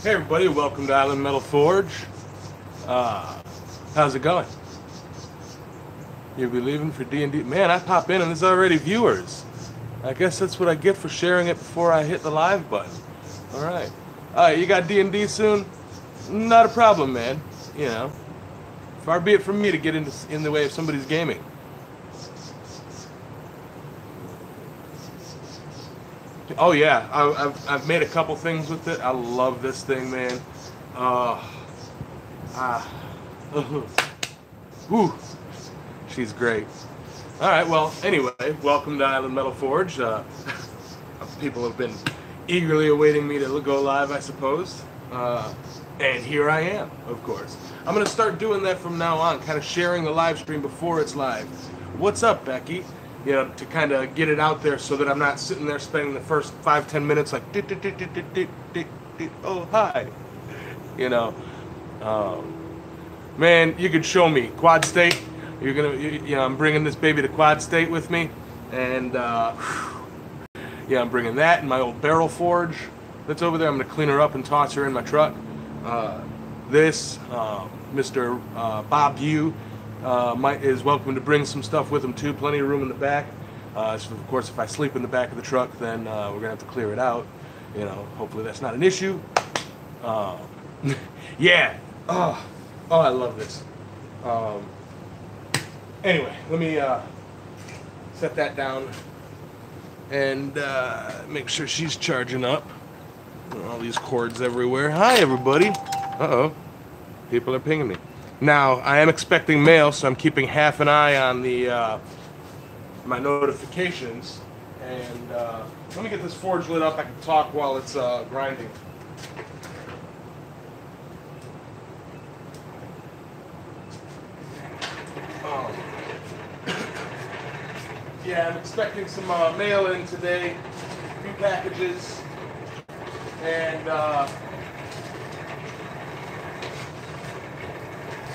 Hey everybody, welcome to Island Metal Forge. How's it going? You'll be leaving for D&D? Man, I pop in and there's already viewers. I guess that's what I get for sharing it before I hit the live button. Alright. Alright, you got D&D soon? Not a problem, man. You know, far be it from me to get in the way of somebody's gaming. Oh yeah, I've made a couple things with it. I love this thing, man. Whew, she's great. All right, well, anyway, welcome to Island Metal Forge. People have been eagerly awaiting me to go live, I suppose. And here I am, of course. I'm gonna start doing that from now on, kind of sharing the live stream before it's live. What's up, Becky? You know, to kind of get it out there so that I'm not sitting there spending the first 5-10 minutes like, oh, hi. You know, man, you could show me Quad State. You're gonna, you know, I'm bringing this baby to Quad State with me, and yeah, I'm bringing that and my old barrel forge that's over there. I'm gonna clean her up and toss her in my truck. Mr. Bob Yu is welcome to bring some stuff with him too. Plenty of room in the back. So of course, if I sleep in the back of the truck, then we're gonna have to clear it out. You know, hopefully that's not an issue. Yeah. Oh, I love this. Anyway, let me set that down and make sure she's charging up. All these cords everywhere. Hi, everybody. Uh-oh. People are pinging me. Now, I am expecting mail, so I'm keeping half an eye on the my notifications. And let me get this forge lit up. I can talk while it's grinding. Yeah, I'm expecting some mail in today. A few packages. And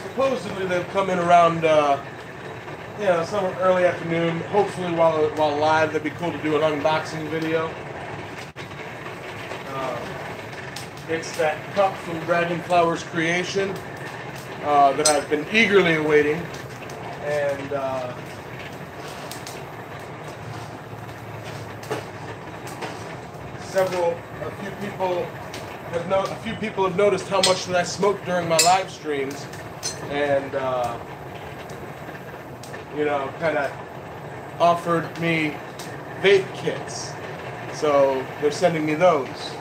supposedly they'll come in around, you know, some early afternoon. Hopefully while live, that'd be cool to do an unboxing video. It's that cup from Dragonflower's creation that I've been eagerly awaiting, and a few people have noticed how much that I smoke during my live streams, and you know, kind of offered me vape kits, so they're sending me those.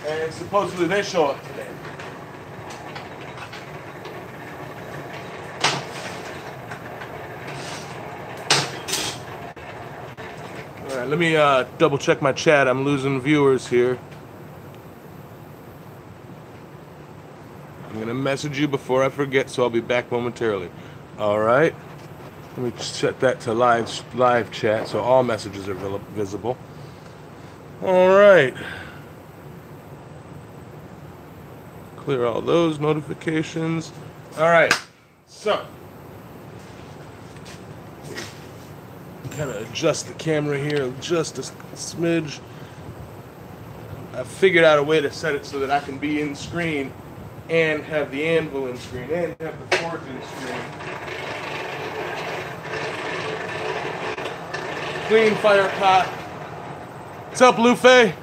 And supposedly they show up today. Alright, let me double check my chat. I'm losing viewers here. I'm gonna message you before I forget, so I'll be back momentarily. Alright. Let me set that to live chat so all messages are visible. Alright. Clear all those notifications. Alright. So kind of adjust the camera here just a smidge. I figured out a way to set it so that I can be in screen and have the anvil in screen and have the forge in screen. Clean fire pot. What's up, Luffy?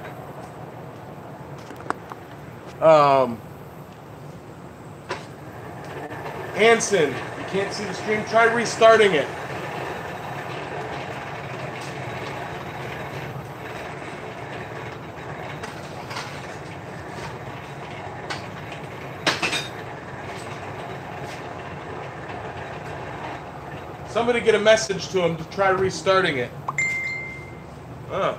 Hanson, you can't see the stream? Try restarting it. Somebody get a message to him to try restarting it. Oh.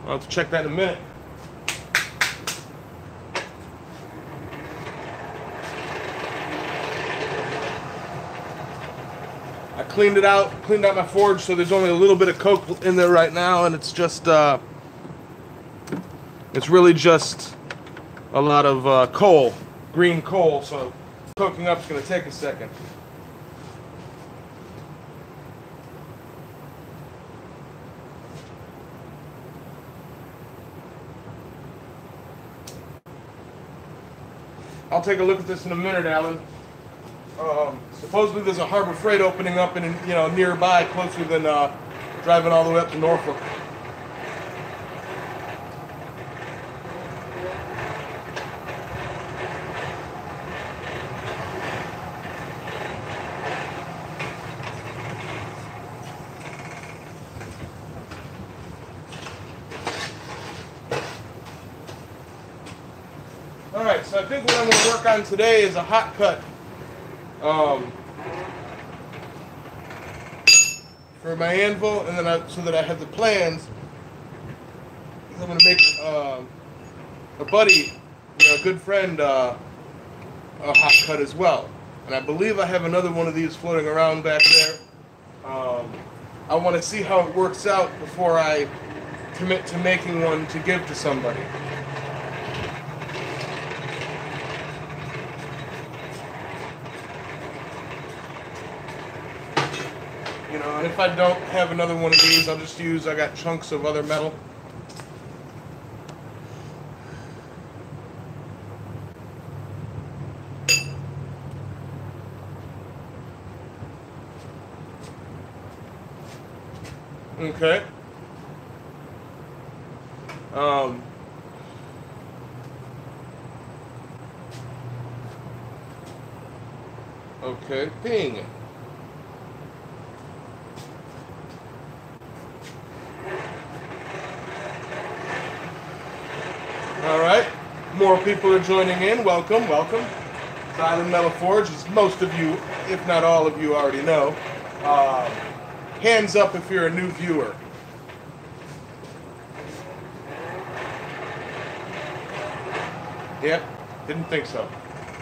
I'll have to check that in a minute. I cleaned out my forge, so there's only a little bit of coke in there right now, and it's just, it's really just a lot of coal, green coal, so cooking up's gonna take a second. I'll take a look at this in a minute, Alan. Supposedly there's a Harbor Freight opening up in, nearby, closer than driving all the way up to Norfolk. Alright, so I think what I'm going to work on today is a hot cut for my anvil, and then so that I have the plans, I'm going to make a buddy, a good friend, a hot cut as well. And I believe I have another one of these floating around back there. I want to see how it works out before I commit to making one to give to somebody. And if I don't have another one of these, I'll just use, I got chunks of other metal. Okay. Okay, ping. All right, more people are joining in. Welcome, welcome. It's Island Metal Forge, as most of you, if not all of you, already know. Hands up if you're a new viewer. Yep, didn't think so.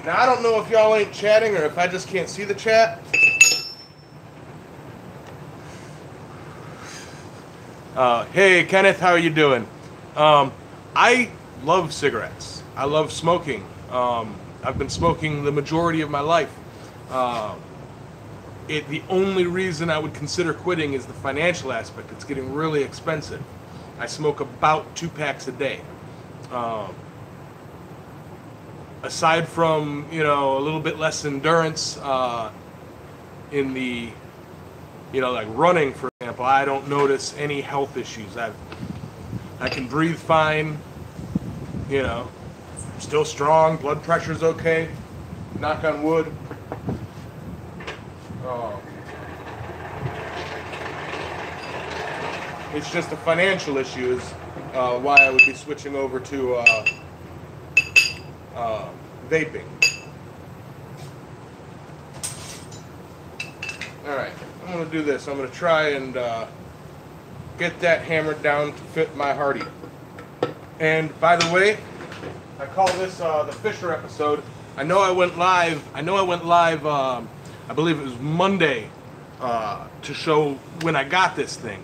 Now, I don't know if y'all ain't chatting or if I just can't see the chat. Hey, Kenneth, how are you doing? I love cigarettes. I love smoking. I've been smoking the majority of my life. The only reason I would consider quitting is the financial aspect. It's getting really expensive. I smoke about 2 packs a day. Aside from, a little bit less endurance in the, like running, for example, I don't notice any health issues. I can breathe fine, still strong, blood pressure's okay, knock on wood. It's just a financial issue is why I would be switching over to vaping. Alright, I'm going to do this. I'm going to try and get that hammered down to fit my Hardy. And by the way, I call this the Fisher episode. I know I went live, I believe it was Monday, to show when I got this thing.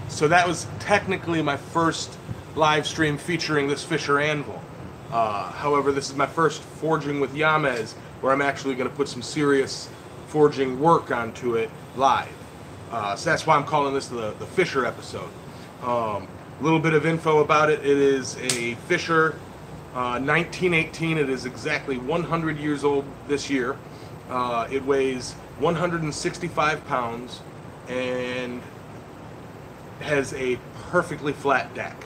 So that was technically my first live stream featuring this Fisher anvil. However, this is my first forging with Yamez, where I'm actually going to put some serious forging work onto it live. So that's why I'm calling this the Fisher episode. A little bit of info about it. It is a Fisher 1918. It is exactly 100 years old this year. It weighs 165 pounds and has a perfectly flat deck.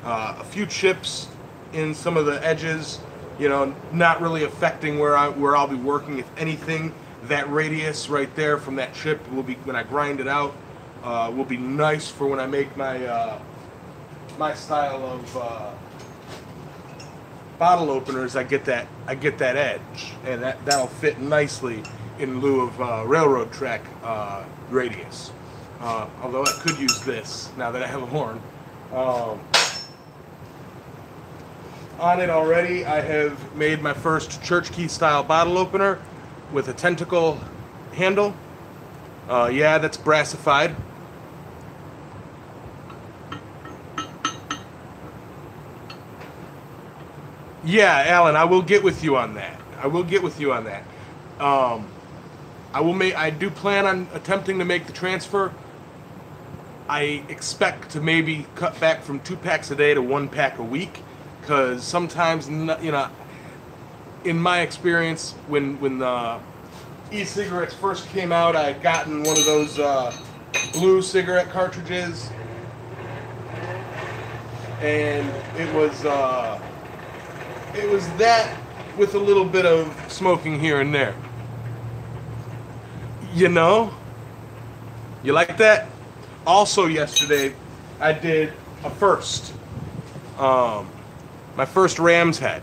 A few chips in some of the edges, not really affecting where I'll be working. If anything, that radius right there from that chip will be, when I grind it out, will be nice for when I make my my style of bottle openers. I get that edge, and that'll fit nicely in lieu of railroad track radius. Although I could use this now that I have a horn. On it already, I have made my first church key style bottle opener with a tentacle handle. Yeah, that's brassified. Yeah, Alan, I will get with you on that. I do plan on attempting to make the transfer. I expect to maybe cut back from 2 packs a day to 1 pack a week, because sometimes, you know, in my experience, when e-cigarettes first came out, I had gotten one of those blue cigarette cartridges, and it was that with a little bit of smoking here and there. You know? You like that? Also yesterday, I did a first. My first ram's head.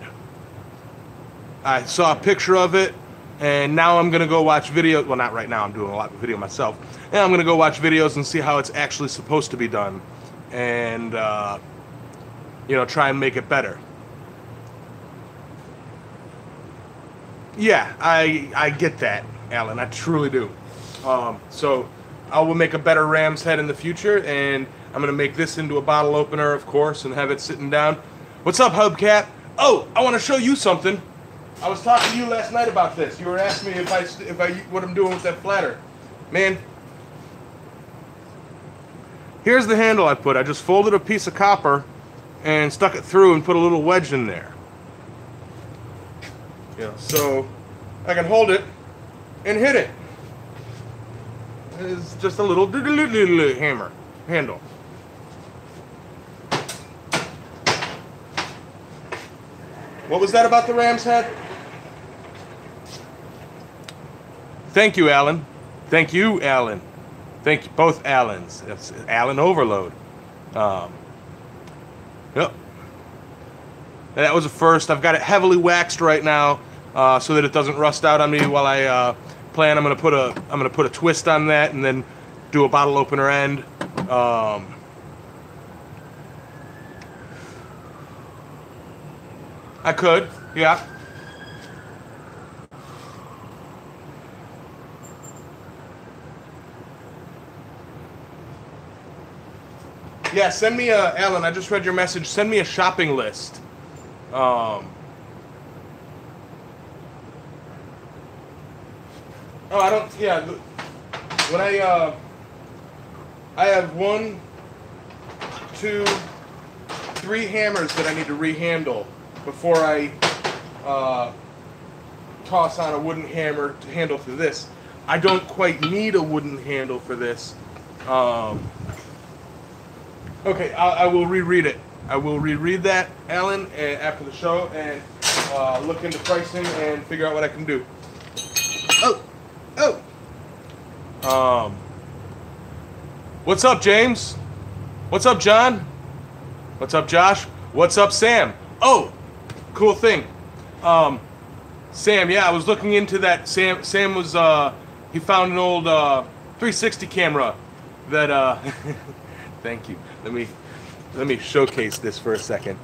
I saw a picture of it, and now I'm going to go watch video. Well, not right now. I'm doing a lot of video myself. And I'm going to go watch videos and see how it's actually supposed to be done. And, you know, try and make it better. Yeah, I get that, Alan. I truly do. So I will make a better ram's head in the future, and I'm going to make this into a bottle opener, of course, and have it sitting down. What's up, Hubcap? Oh, I want to show you something. I was talking to you last night about this. You were asking me what I'm doing with that flatter. Man, here's the handle I put. I just folded a piece of copper and stuck it through and put a little wedge in there. Yeah, so I can hold it and hit it. It's just a little hammer handle. What was that about the ram's head? Thank you, Alan. Thank you, Alan. Thank you, both Allens. That's Alan overload. Yep. That was a first. I've got it heavily waxed right now, so that it doesn't rust out on me while I plan. I'm gonna put a twist on that and then do a bottle opener end. I could, yeah. Yeah, send me Alan, I just read your message. Send me a shopping list. Oh, I don't, yeah, when I have 1, 2, 3 hammers that I need to rehandle before I toss on a wooden hammer to handle for this. I don't quite need a wooden handle for this. Okay, I will reread it. I will reread that, Alan, after the show, and look into pricing and figure out what I can do. Oh! What's up, James? What's up, John? What's up, Josh? What's up, Sam? Oh! Cool thing. Sam, yeah, I was looking into that. Sam was, he found an old 360 camera that, thank you. Let me showcase this for a second.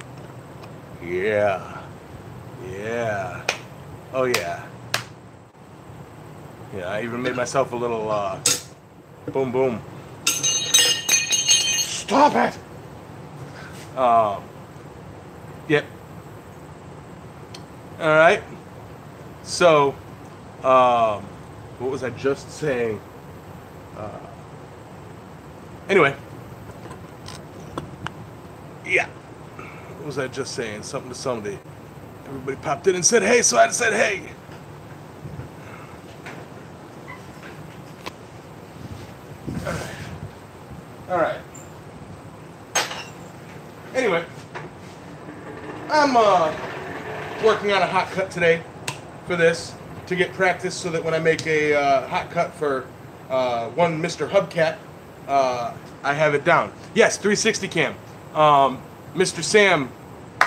Yeah. Yeah. Oh, yeah. Yeah, I even made myself a little, boom, boom. Stop it! Yep. Alright. So, what was I just saying? Anyway. Yeah. What was I just saying? Something to somebody. Everybody popped in and said hey, so I said hey. Alright. Anyway. I'm working on a hot cut today for this to get practice so that when I make a hot cut for one Mr. Hubcat, I have it down. Yes, 360 cam. Mr. Sam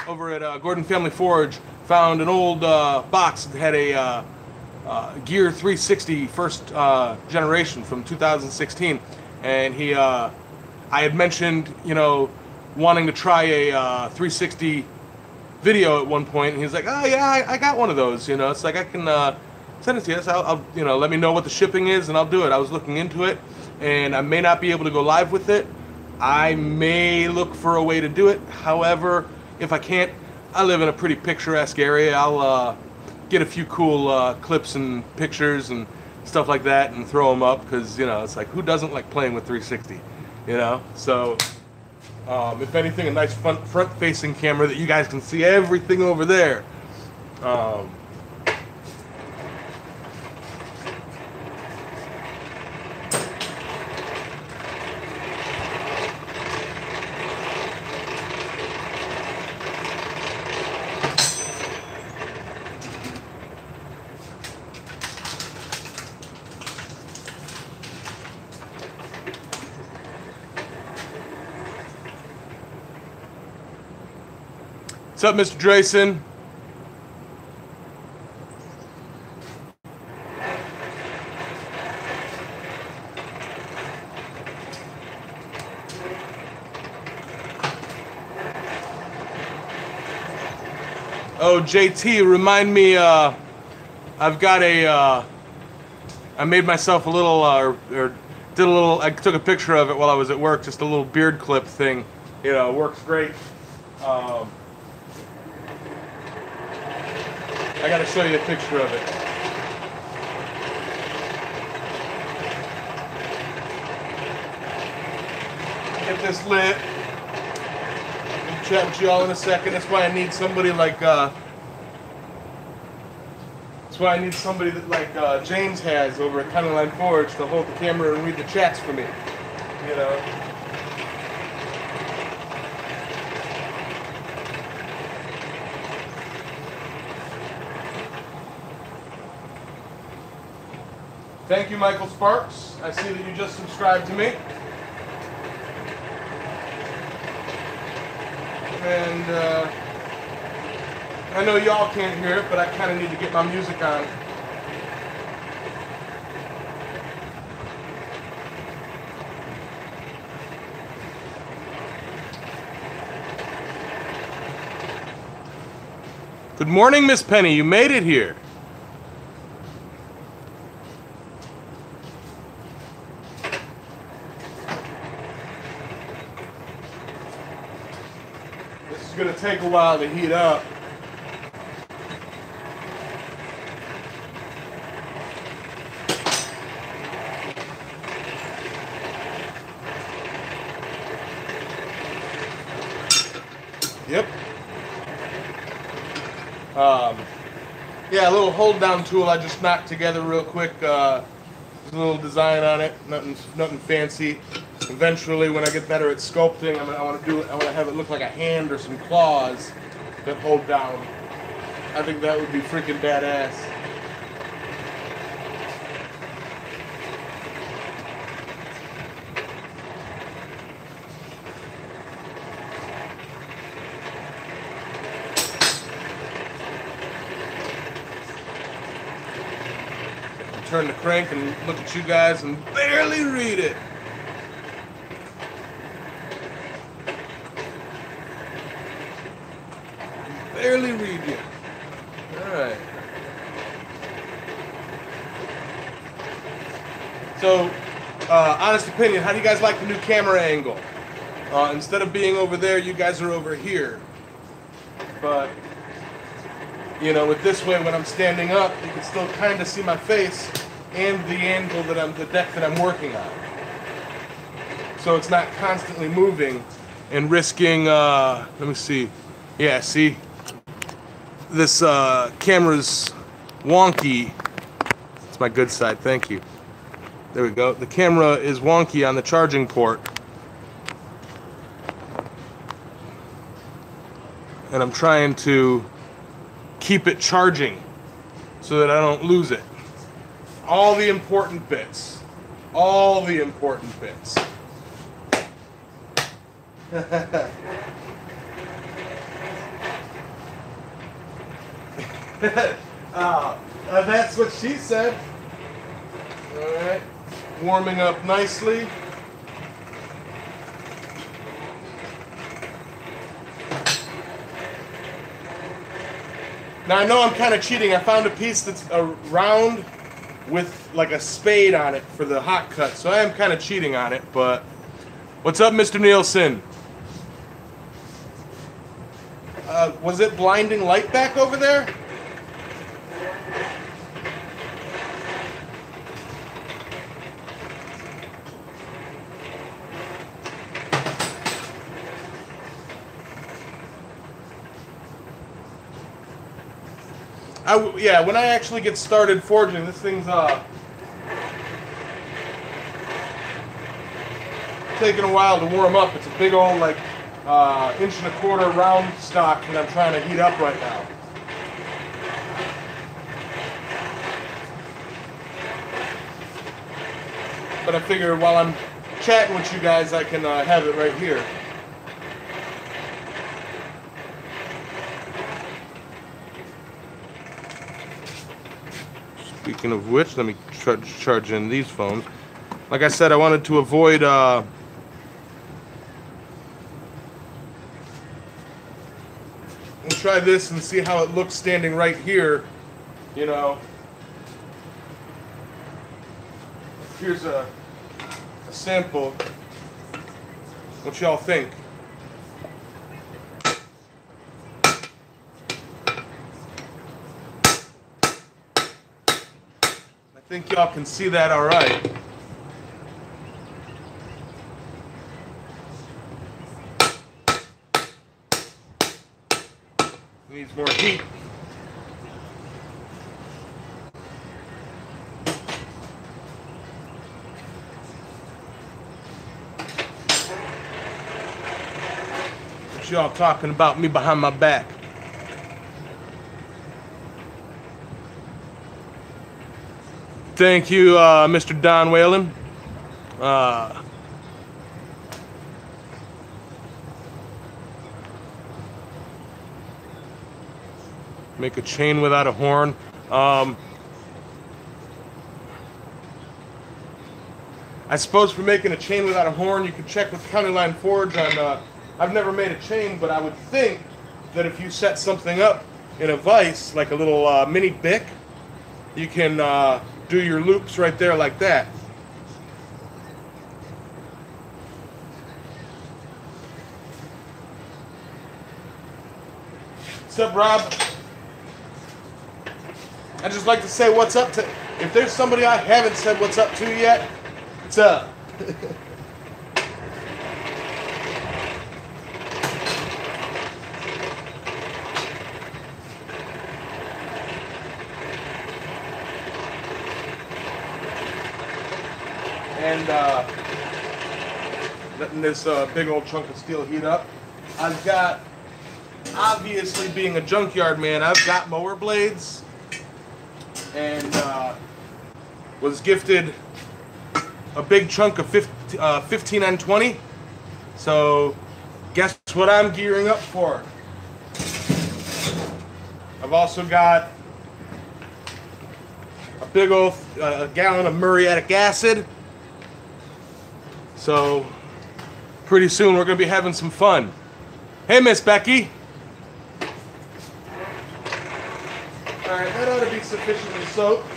over at Gordon Family Forge found an old box that had a Gear 360 first generation from 2016, and he I had mentioned, you know, wanting to try a 360 video at one point, and he's like, oh yeah, I got one of those, you know. It's like, I can send it to you. So I'll you know, let me know what the shipping is and I'll do it. I was looking into it, and I may not be able to go live with it. I may look for a way to do it. However, if I can't, I live in a pretty picturesque area. I'll get a few cool clips and pictures and stuff like that and throw them up, because, you know, it's like, who doesn't like playing with 360? you know. So if anything, a nice front-facing camera that you guys can see everything over there. What's up, Mr. Drayson? Oh, JT, remind me, I've got a, I made myself a little, or did a little, I took a picture of it while I was at work, just a little beard clip thing. You know, works great. I gotta show you a picture of it. Get this lit. I'll chat with you all in a second. That's why I need somebody like, that's why I need somebody that like James has over at County Line Forge to hold the camera and read the chats for me. You know. Thank you, Michael Sparks. I see that you just subscribed to me. And I know y'all can't hear it, but I kind of need to get my music on. Good morning, Miss Penny. You made it here. It's going to take a while to heat up. Yep. Yeah, a little hold down tool I just knocked together real quick. There's a little design on it, nothing fancy. Eventually, when I get better at sculpting, I want to have it look like a hand or some claws that hold down. I think that would be freaking badass. Turn the crank and look at you guys and barely read it. Barely read you. Alright. So, honest opinion, how do you guys like the new camera angle? Instead of being over there, you guys are over here. But, you know, with this way, when I'm standing up, you can still kind of see my face and the angle that the deck that I'm working on. So it's not constantly moving and risking, let me see. Yeah, see? This camera's wonky. It's my good side, thank you. There we go. The camera is wonky on the charging port. And I'm trying to keep it charging so that I don't lose it. All the important bits. All the important bits. That's what she said. Alright. Warming up nicely. Now I know I'm kind of cheating. I found a piece that's round with like a spade on it for the hot cut. So I am kind of cheating on it, but what's up, Mr. Nielsen? Was it blinding light back over there? Yeah, when I actually get started forging, this thing's taking a while to warm up. It's a big old like 1.25" round stock that I'm trying to heat up right now. But I figure while I'm chatting with you guys, I can have it right here. Speaking of which, let me charge in these phones. Like I said, I wanted to avoid we'll try this and see how it looks standing right here, you know. Here's a sample. What y'all think? I think y'all can see that all right. Needs more heat. What y'all talking about me behind my back? Thank you, Mr. Don Whalen. Make a chain without a horn. I suppose for making a chain without a horn, you could check with County Line Forge on. I've never made a chain, but I would think that if you set something up in a vise, like a little mini bick, you can do your loops right there like that. What's up, Rob? I'd just like to say what's up to... If there's somebody I haven't said what's up to yet, what's up? And letting this big old chunk of steel heat up. I've got, obviously being a junkyard man, I've got mower blades, and was gifted a big chunk of 15N20. So guess what I'm gearing up for? I've also got a big old gallon of muriatic acid. So pretty soon we're going to be having some fun. Hey, Miss Becky. All right, that ought to be sufficiently soaked.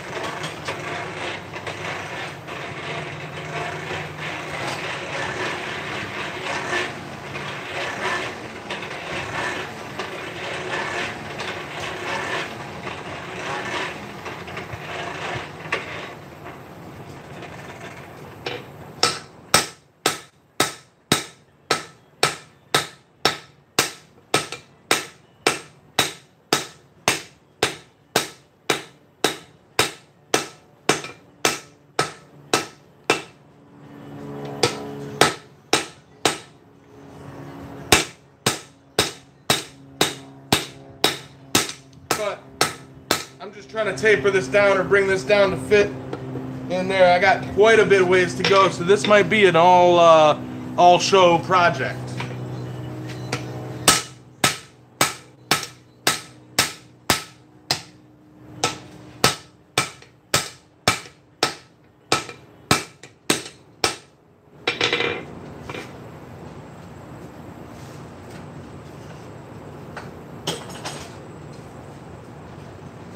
But I'm just trying to taper this down or bring this down to fit in there. I got quite a bit of ways to go, so this might be an all show project.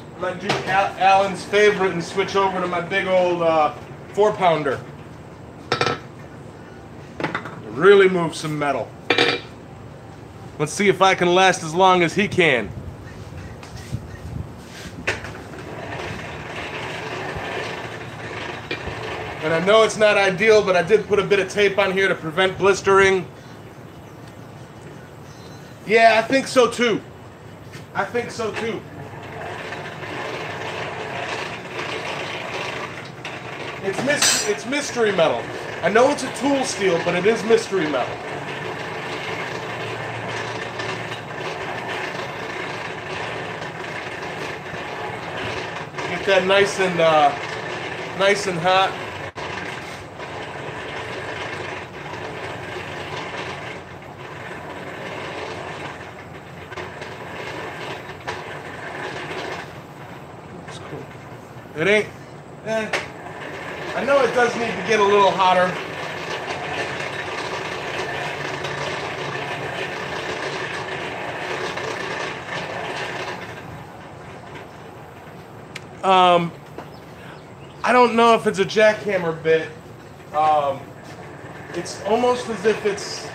I might do Alan's favorite and switch over to my big old 4-pounder. Really move some metal. Let's see if I can last as long as he can. And I know it's not ideal, but I did put a bit of tape on here to prevent blistering. Yeah, I think so too. I think so too. It's mystery metal. I know it's a tool steel, but it is mystery metal. Get that nice and hot. It's cool. It ain't. I know it does need to get a little hotter. I don't know if it's a jackhammer bit. It's almost as if it's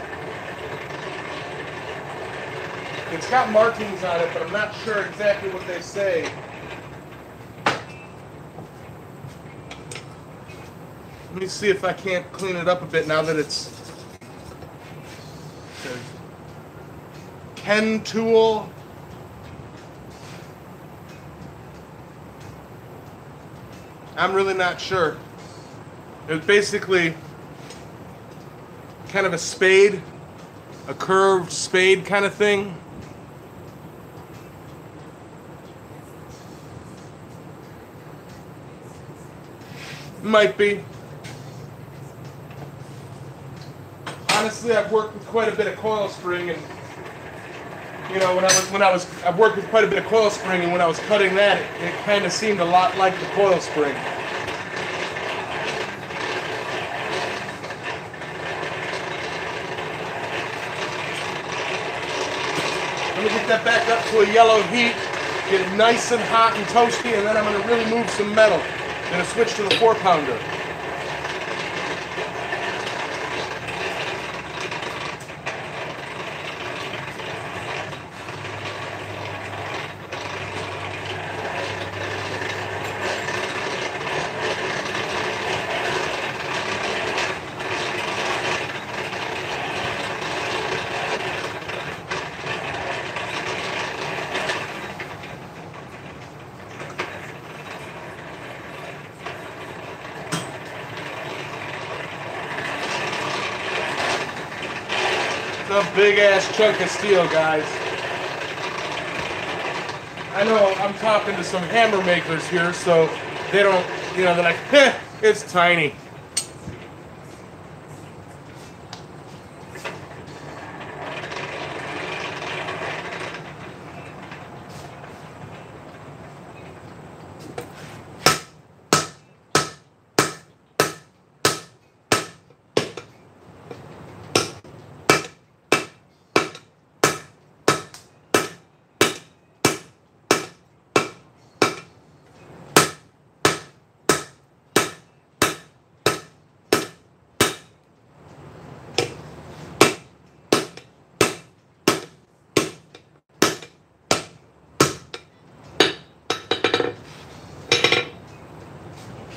got markings on it, but I'm not sure exactly what they say. Let me see if I can't clean it up a bit now that it's Ken tool. I'm really not sure. It was basically kind of a spade, a curved spade kind of thing. Might be. Honestly, I've worked with quite a bit of coil spring, and you know, I've worked with quite a bit of coil spring, and when I was cutting that, it kind of seemed a lot like the coil spring. Let me get that back up to a yellow heat, get it nice and hot and toasty, and then I'm going to really move some metal. I'm going to switch to the 4-pounder. A big ass chunk of steel, guys. I know I'm talking to some hammer makers here, so they don't, you know, they're like, heh, it's tiny.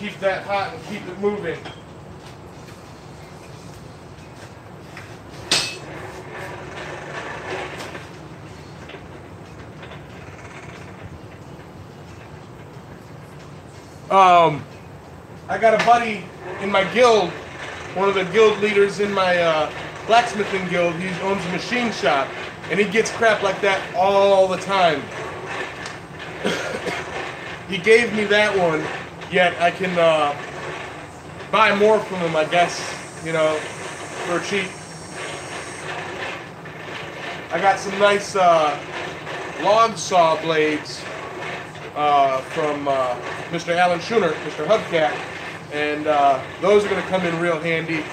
Keep that hot and keep it moving. I got a buddy in my guild, one of the guild leaders in my blacksmithing guild. He owns a machine shop, and he gets crap like that all the time. He gave me that one. Yet I can buy more from them, I guess, you know, for cheap. I got some nice log saw blades from Mr. Alan Schooner, Mr. Hubcat, and those are going to come in real handy.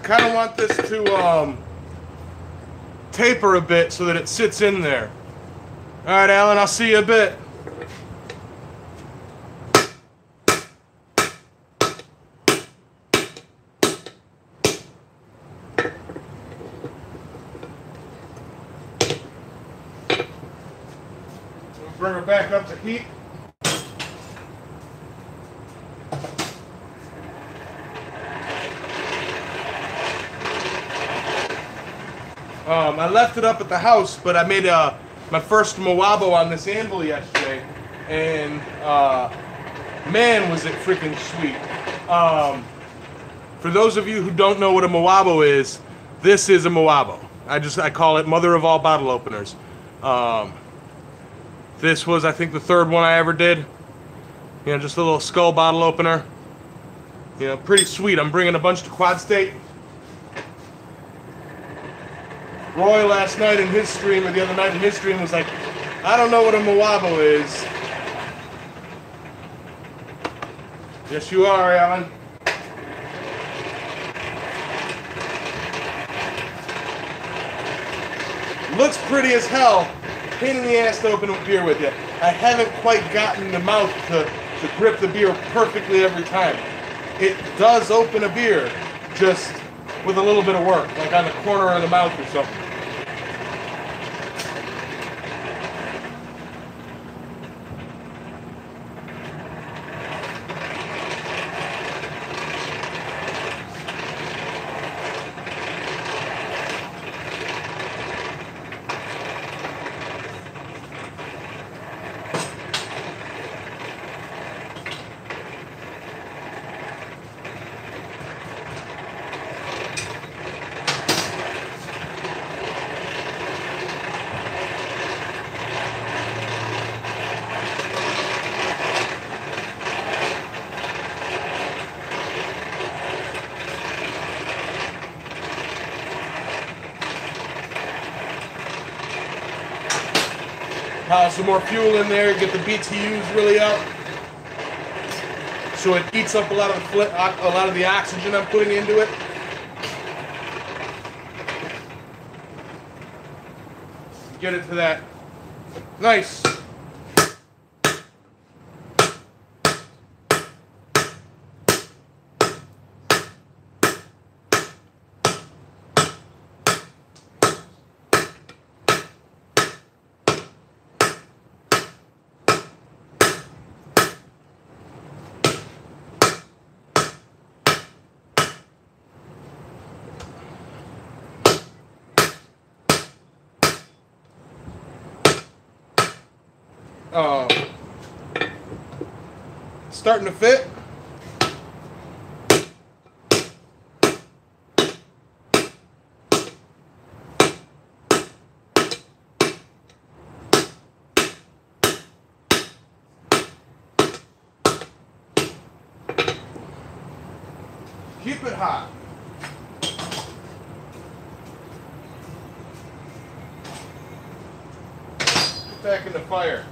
kind of want this to taper a bit so that it sits in there. All right, Alan, I'll see you a bit. Bring her back up to heat. I left it up at the house, but I made my first Moabo on this anvil yesterday, and man, was it freaking sweet. For those of you who don't know what a Moabo is, this is a Moabo. I call it mother of all bottle openers. This was, I think, the third one I ever did. You know, just a little skull bottle opener. You know, pretty sweet. I'm bringing a bunch to Quad State. Roy last night in his stream, or the other night in his stream, was like, I don't know what a Moabo is. Yes, you are, Alan. Looks pretty as hell. Pain in the ass to open a beer with you. I haven't quite gotten the mouth to grip the beer perfectly every time. It does open a beer, just with a little bit of work, like on the corner of the mouth or something. Pile some more fuel in there, get the BTUs really up, so it eats up a lot of the oxygen I'm putting into it. Get it to that nice. Starting to fit. Keep it hot. Get back in the fire.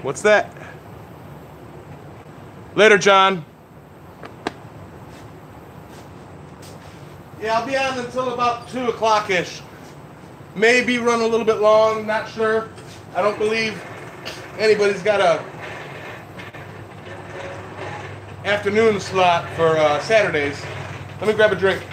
What's that? Later, John. Yeah, I'll be on until about 2 o'clock-ish. Maybe run a little bit long, not sure. I don't believe anybody's got a afternoon slot for Saturdays. Let me grab a drink.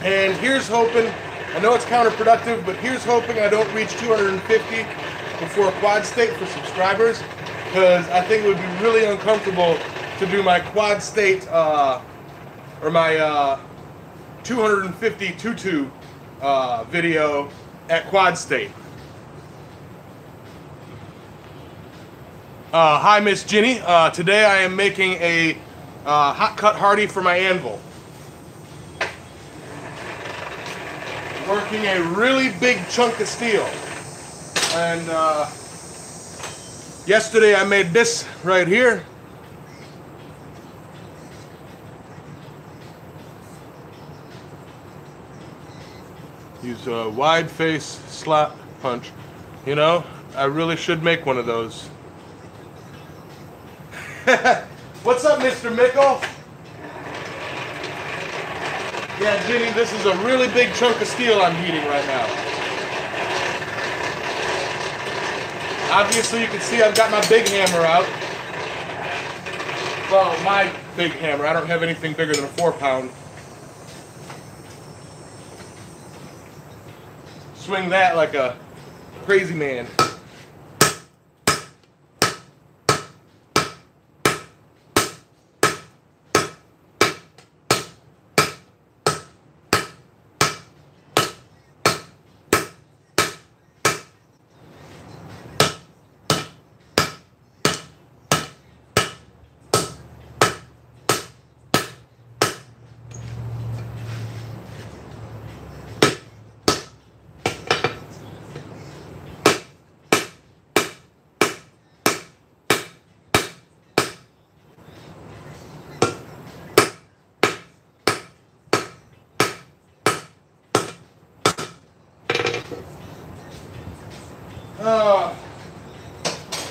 And here's hoping, I know it's counterproductive, but here's hoping I don't reach 250 before Quad State for subscribers, because I think it would be really uncomfortable to do my Quad State, or my 250 tutu video at Quad State. Hi, Miss Ginny. Today I am making a hot cut hardy for my anvil. Working a really big chunk of steel. And yesterday I made this right here. Use a wide face slot punch. You know, I really should make one of those. What's up, Mr. Mickle? Yeah, Ginny, this is a really big chunk of steel I'm heating right now. Obviously, you can see I've got my big hammer out. Well, my big hammer. I don't have anything bigger than a 4-pound. Swing that like a crazy man.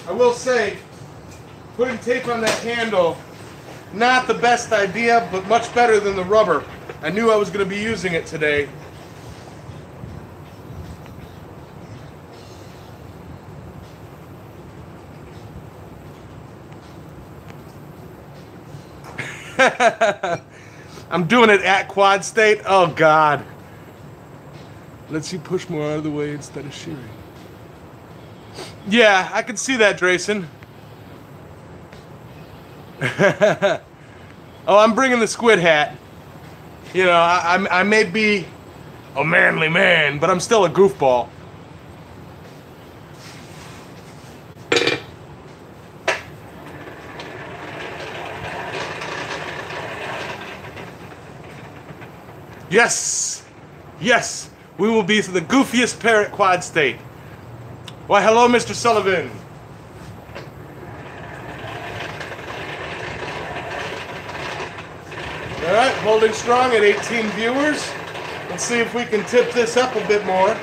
I will say, putting tape on that handle, not the best idea, but much better than the rubber. I knew I was going to be using it today. I'm doing it at quad state. Oh, God. Let's you push more out of the way instead of shearing. Yeah, I can see that, Drayson. Oh, I'm bringing the squid hat. You know, I may be a manly man, but I'm still a goofball. Yes! Yes! We will be the goofiest pair at Quad State. Why, hello, Mr. Sullivan. All right, holding strong at 18 viewers. Let's see if we can tip this up a bit more.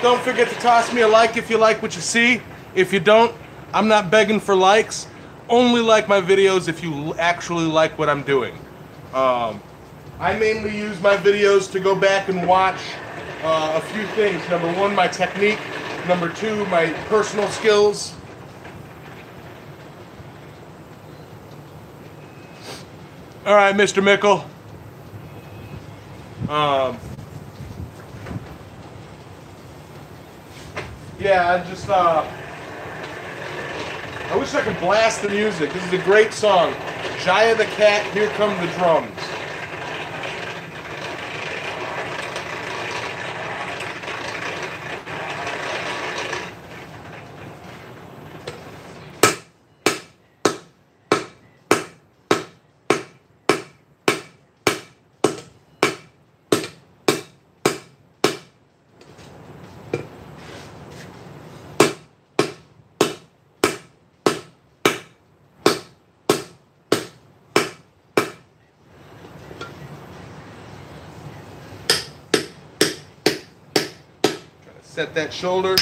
Don't forget to toss me a like if you like what you see. If you don't, I'm not begging for likes. Only like my videos if you actually like what I'm doing. I mainly use my videos to go back and watch a few things. Number one, my technique. Number two, my personal skills. All right, Mr. Mickle. Yeah, I just, I wish I could blast the music. This is a great song. Jaya the Cat, Here Come the Drums. Set that shoulder.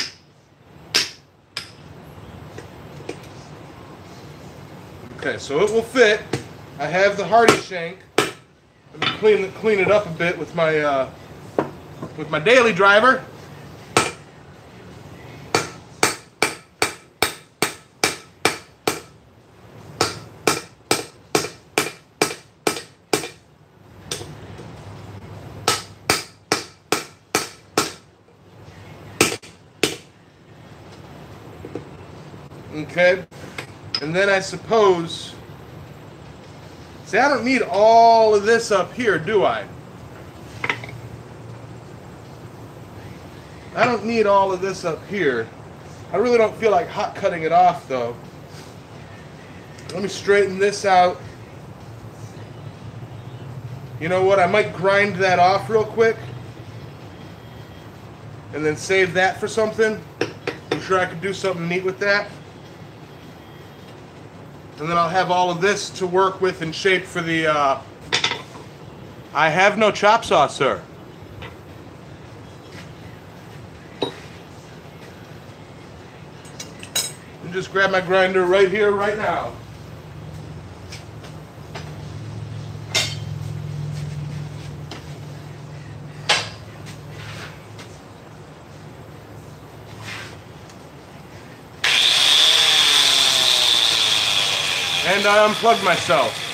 Okay, so it will fit. I have the hardy shank. Let me clean it up a bit with my daily driver. Okay, and then I suppose, see, I don't need all of this up here, do I? I don't need all of this up here. I really don't feel like hot cutting it off though. Let me straighten this out. You know what? I might grind that off real quick and then save that for something. I'm sure I could do something neat with that. And then I'll have all of this to work with and shape for the... I have no chop saw, sir. And just grab my grinder right here, right now. And I unplugged myself.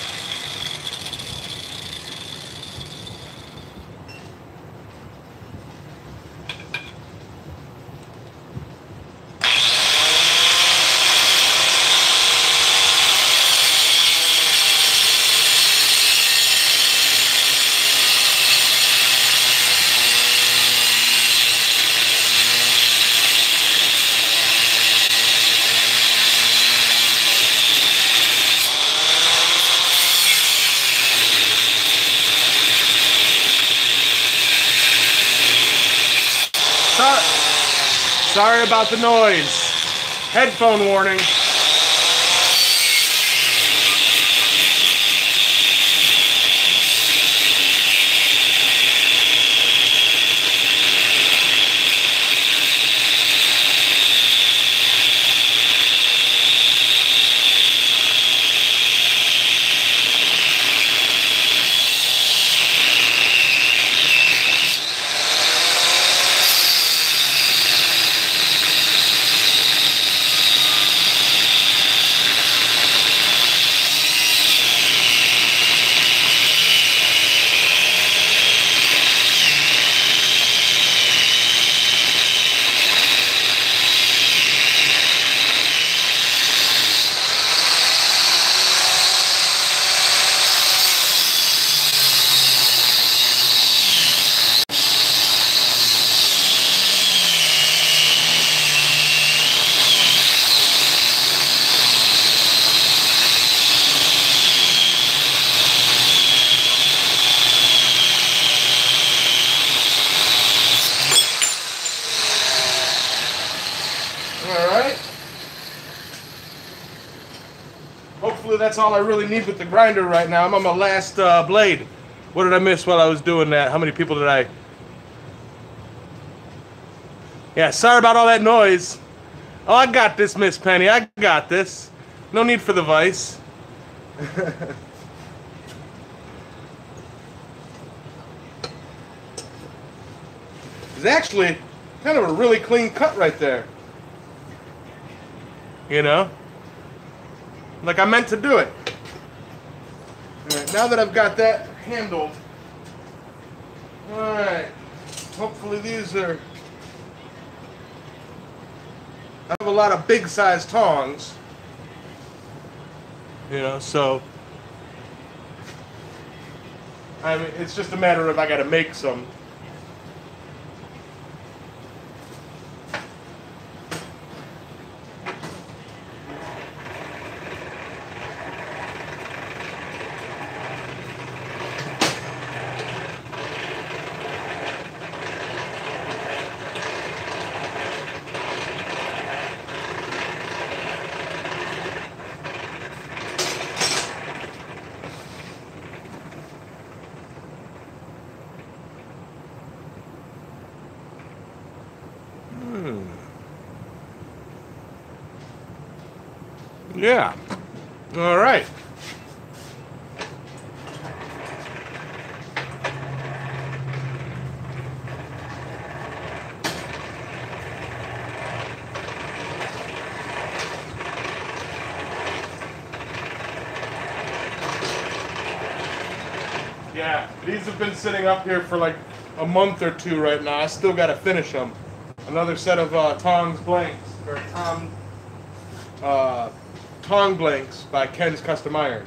Sorry about the noise. Headphone warning. Hopefully that's all I really need with the grinder right now. I'm on my last blade. What did I miss while I was doing that? How many people did I... Yeah, sorry about all that noise. Oh, I got this, Miss Penny. I got this. No need for the vice. It's actually kind of a really clean cut right there. You know? Like I meant to do it. Alright, now that I've got that handled, alright, hopefully these are... I have a lot of big size tongs, you know, so I mean, it's just a matter of I gotta make some. Yeah. All right. Yeah, these have been sitting up here for like a month or two right now. I still got to finish them. Another set of tongs blanks, or tong blanks by Ken's Custom Iron.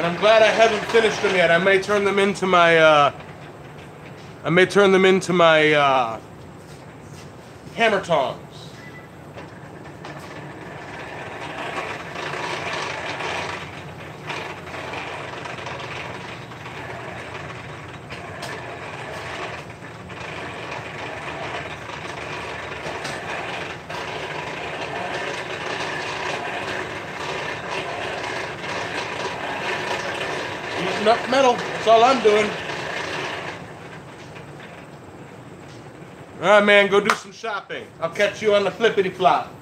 And I'm glad I haven't finished them yet. I may turn them into my hammer tongs. Heating up metal, that's all I'm doing. Alright, man, go do some shopping. I'll catch you on the flippity flop.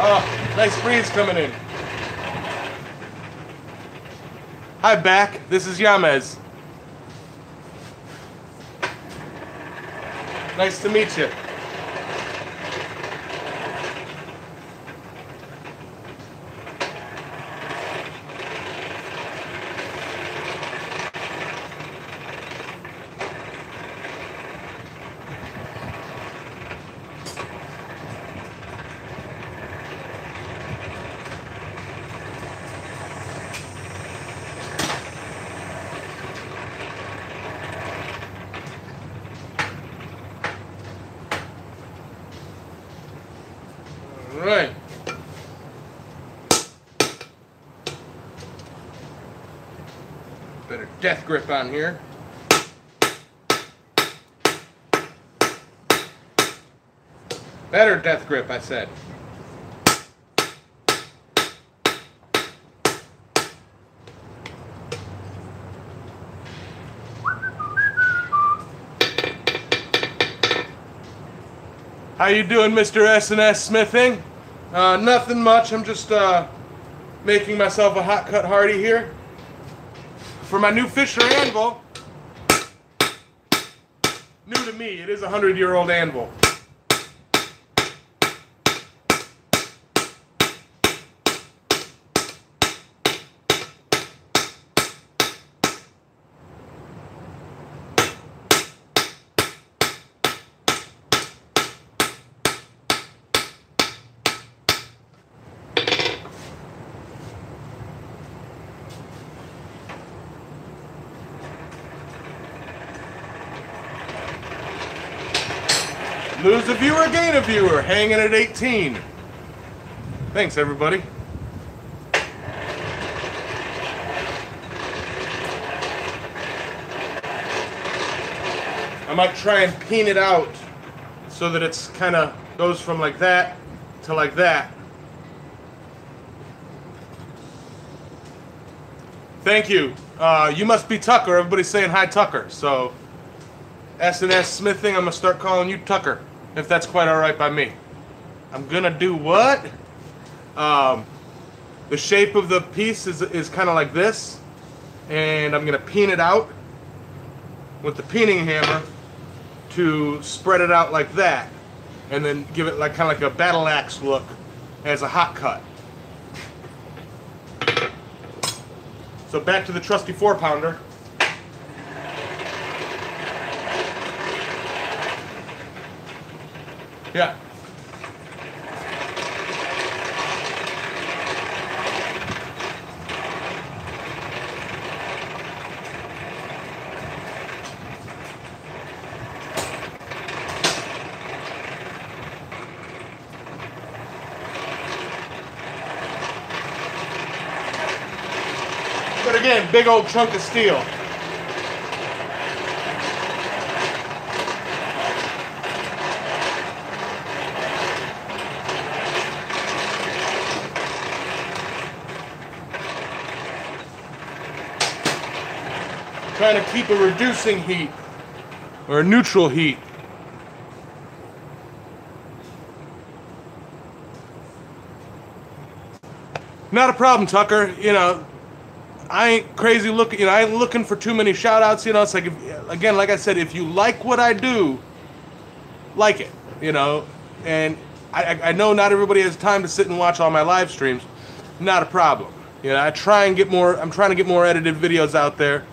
Oh, nice breeze coming in. Hi, Back. This is Yamez. Nice to meet you. Right. Better death grip on here. Better death grip, I said. How you doing, Mr. S&S Smithing? Nothing much. I'm just making myself a hot cut Hardy here for my new Fisher anvil. New to me. It is a 100-year-old anvil. Lose a viewer, gain a viewer. Hanging at 18. Thanks, everybody. I might try and peen it out so that it's kind of goes from like that to like that. Thank you. You must be Tucker. Everybody's saying hi, Tucker. So, S&S Smithing, I'm going to start calling you Tucker, if that's quite all right by me. I'm going to do what? The shape of the piece is kind of like this. And I'm going to peen it out with the peening hammer to spread it out like that. And then give it like kind of like a battle axe look as a hot cut. So back to the trusty 4-pounder. Yeah. But again, big old chunk of steel. Trying to keep a reducing heat or a neutral heat. Not a problem, Tucker. You know, I ain't crazy looking, you know, I ain't looking for too many shout outs, you know. It's like, again, like I said, if you like what I do, like it, you know. And I know not everybody has time to sit and watch all my live streams. Not a problem. You know, I'm trying to get more edited videos out there.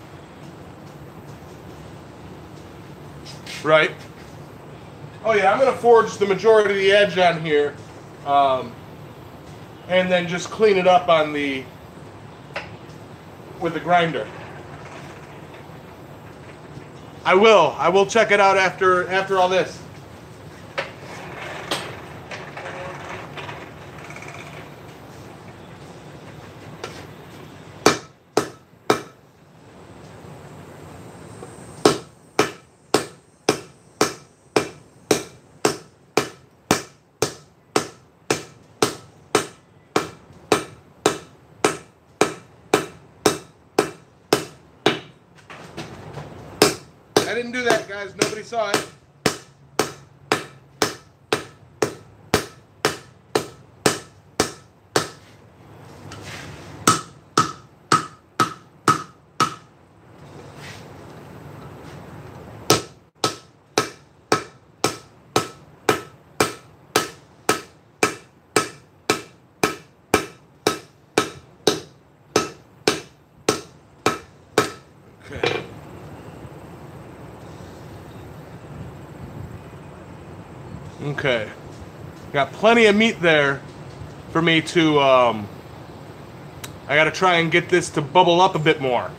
Right. Oh yeah, I'm gonna forge the majority of the edge on here, and then just clean it up on the with the grinder. I will check it out after all this. I didn't do that, guys. Nobody saw it. Okay. Okay. Got plenty of meat there for me to, I gotta try and get this to bubble up a bit more.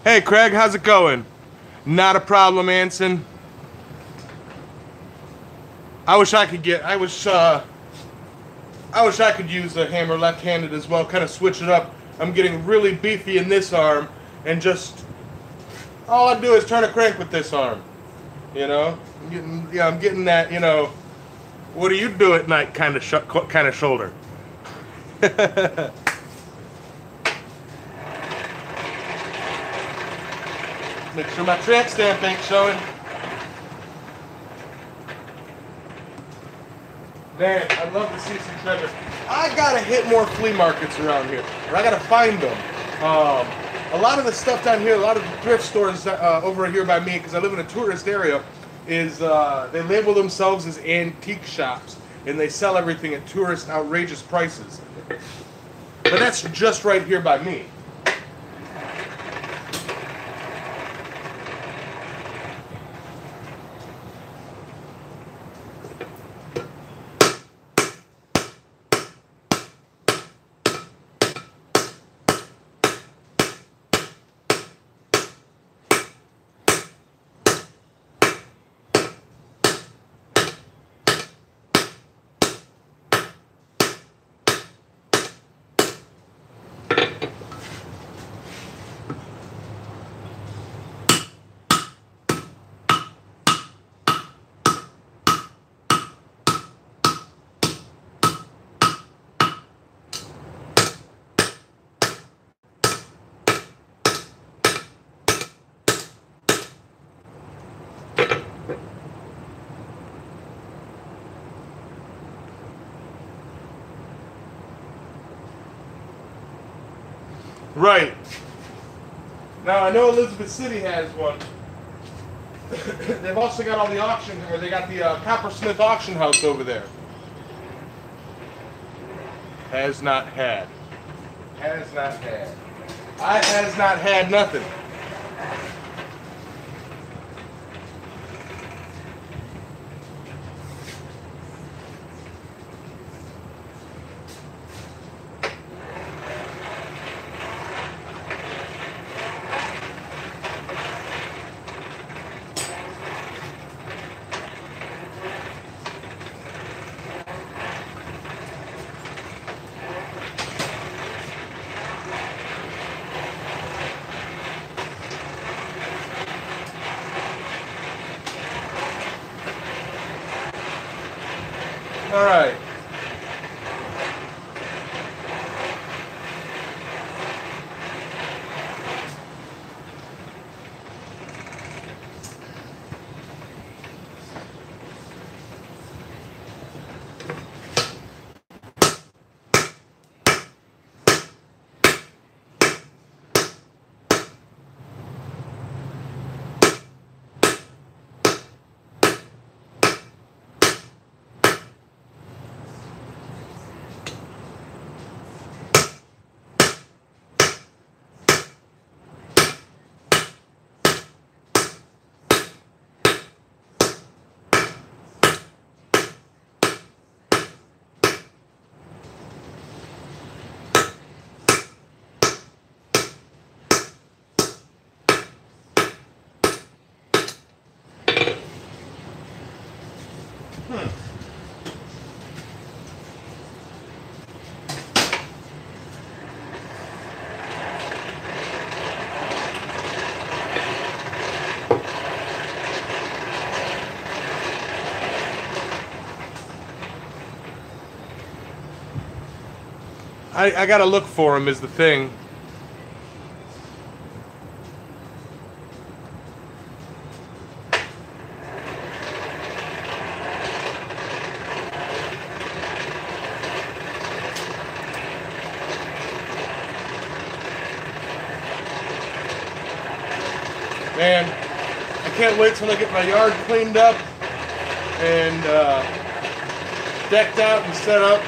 Hey Craig, how's it going? Not a problem, Anson. I wish I could use a hammer left-handed as well, kind of switch it up. I'm getting really beefy in this arm, and just all I do is turn a crank with this arm. You know, I'm getting that. You know, what do you do at night? Kind of shoulder. Make sure my tramp stamp ain't showing. Man, I'd love to see some treasure. I gotta hit more flea markets around here, or I gotta find them. A lot of the stuff down here, a lot of the thrift stores over here by me, because I live in a tourist area, is they label themselves as antique shops, and they sell everything at tourist outrageous prices. But that's just right here by me. Right. Now I know Elizabeth City has one. They've also got all the auction, or they got the Coppersmith auction house over there. Has not had. Has not had. I has not had nothing. All right. I gotta look for him is the thing. Man, I can't wait till I get my yard cleaned up and decked out and set up.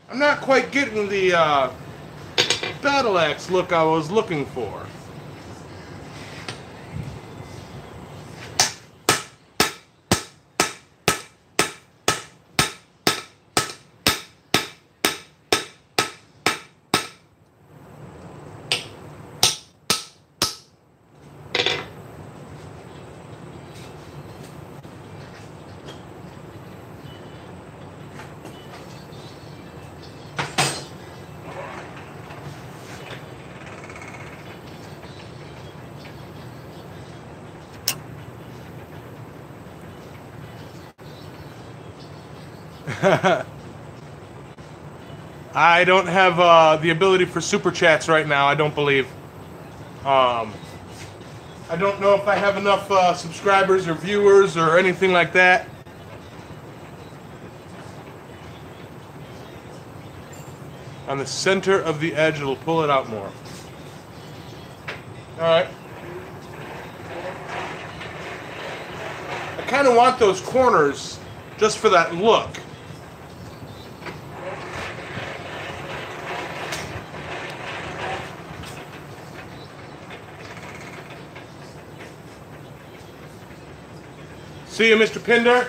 I'm not quite getting the battle axe look I was looking for. I don't have the ability for super chats right now, I don't believe. I don't know if I have enough subscribers or viewers or anything like that. On the center of the edge, it'll pull it out more. Alright. I kind of want those corners just for that look. See you, Mr. Pinder.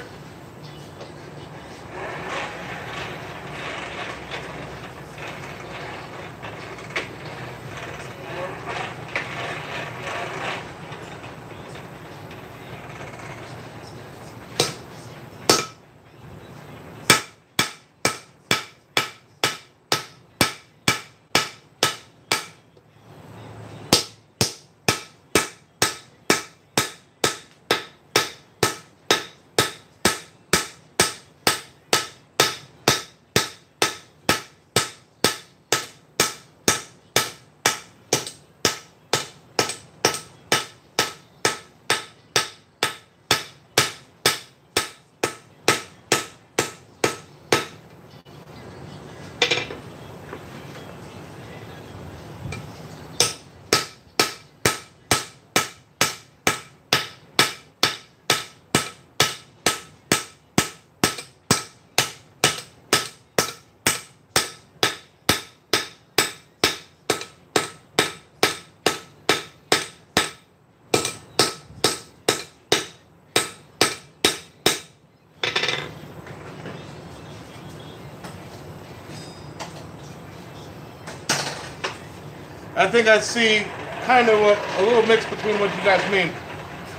I think I see kind of a little mix between what you guys mean.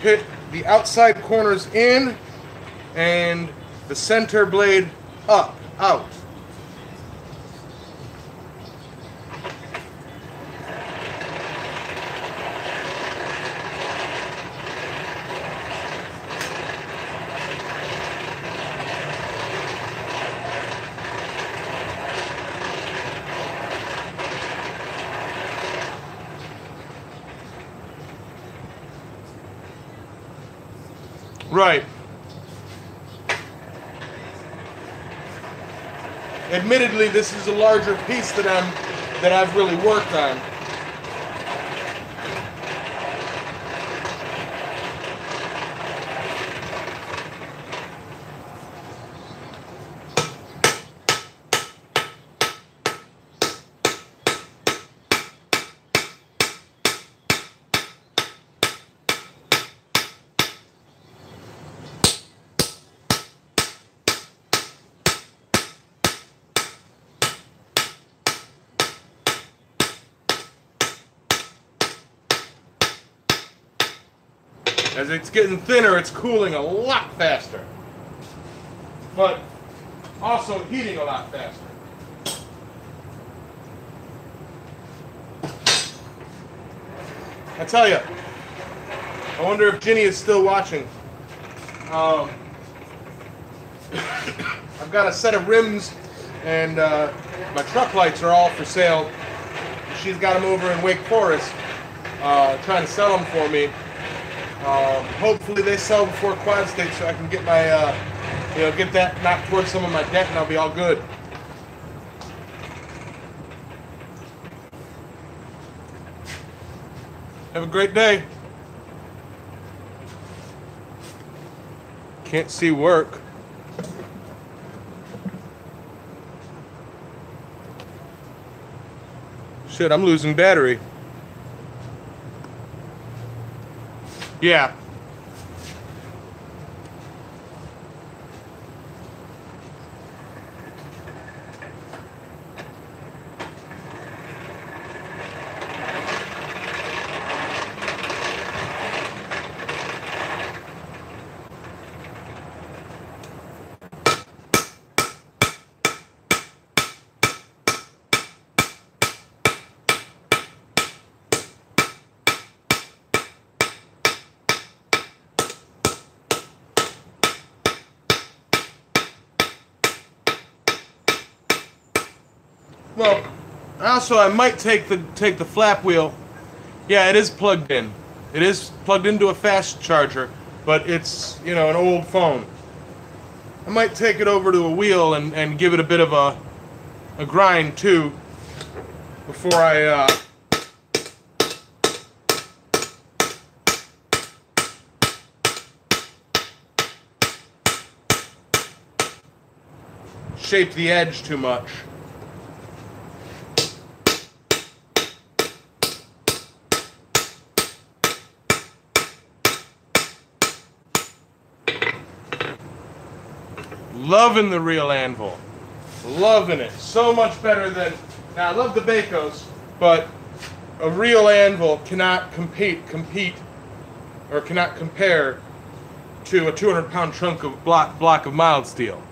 Hit the outside corners in and the center blade up, out. Right. Admittedly, this is a larger piece that I've really worked on. As it's getting thinner, it's cooling a lot faster. But also heating a lot faster. I tell you, I wonder if Ginny is still watching. I've got a set of rims, and my truck lights are all for sale. She's got them over in Wake Forest, trying to sell them for me. Hopefully they sell before Quad State, so I can get my, get that knocked towards some of my debt, and I'll be all good. Have a great day. Can't see work. Shit, I'm losing battery. Yeah. Well, also I might take the flap wheel. Yeah, it is plugged in. It is plugged into a fast charger, but it's, an old phone. I might take it over to a wheel and give it a bit of a grind too before I shape the edge too much. Loving the real anvil. Loving it. So much better than... Now, I love the Bacos, but a real anvil cannot compare to a 200-pound chunk of block of mild steel.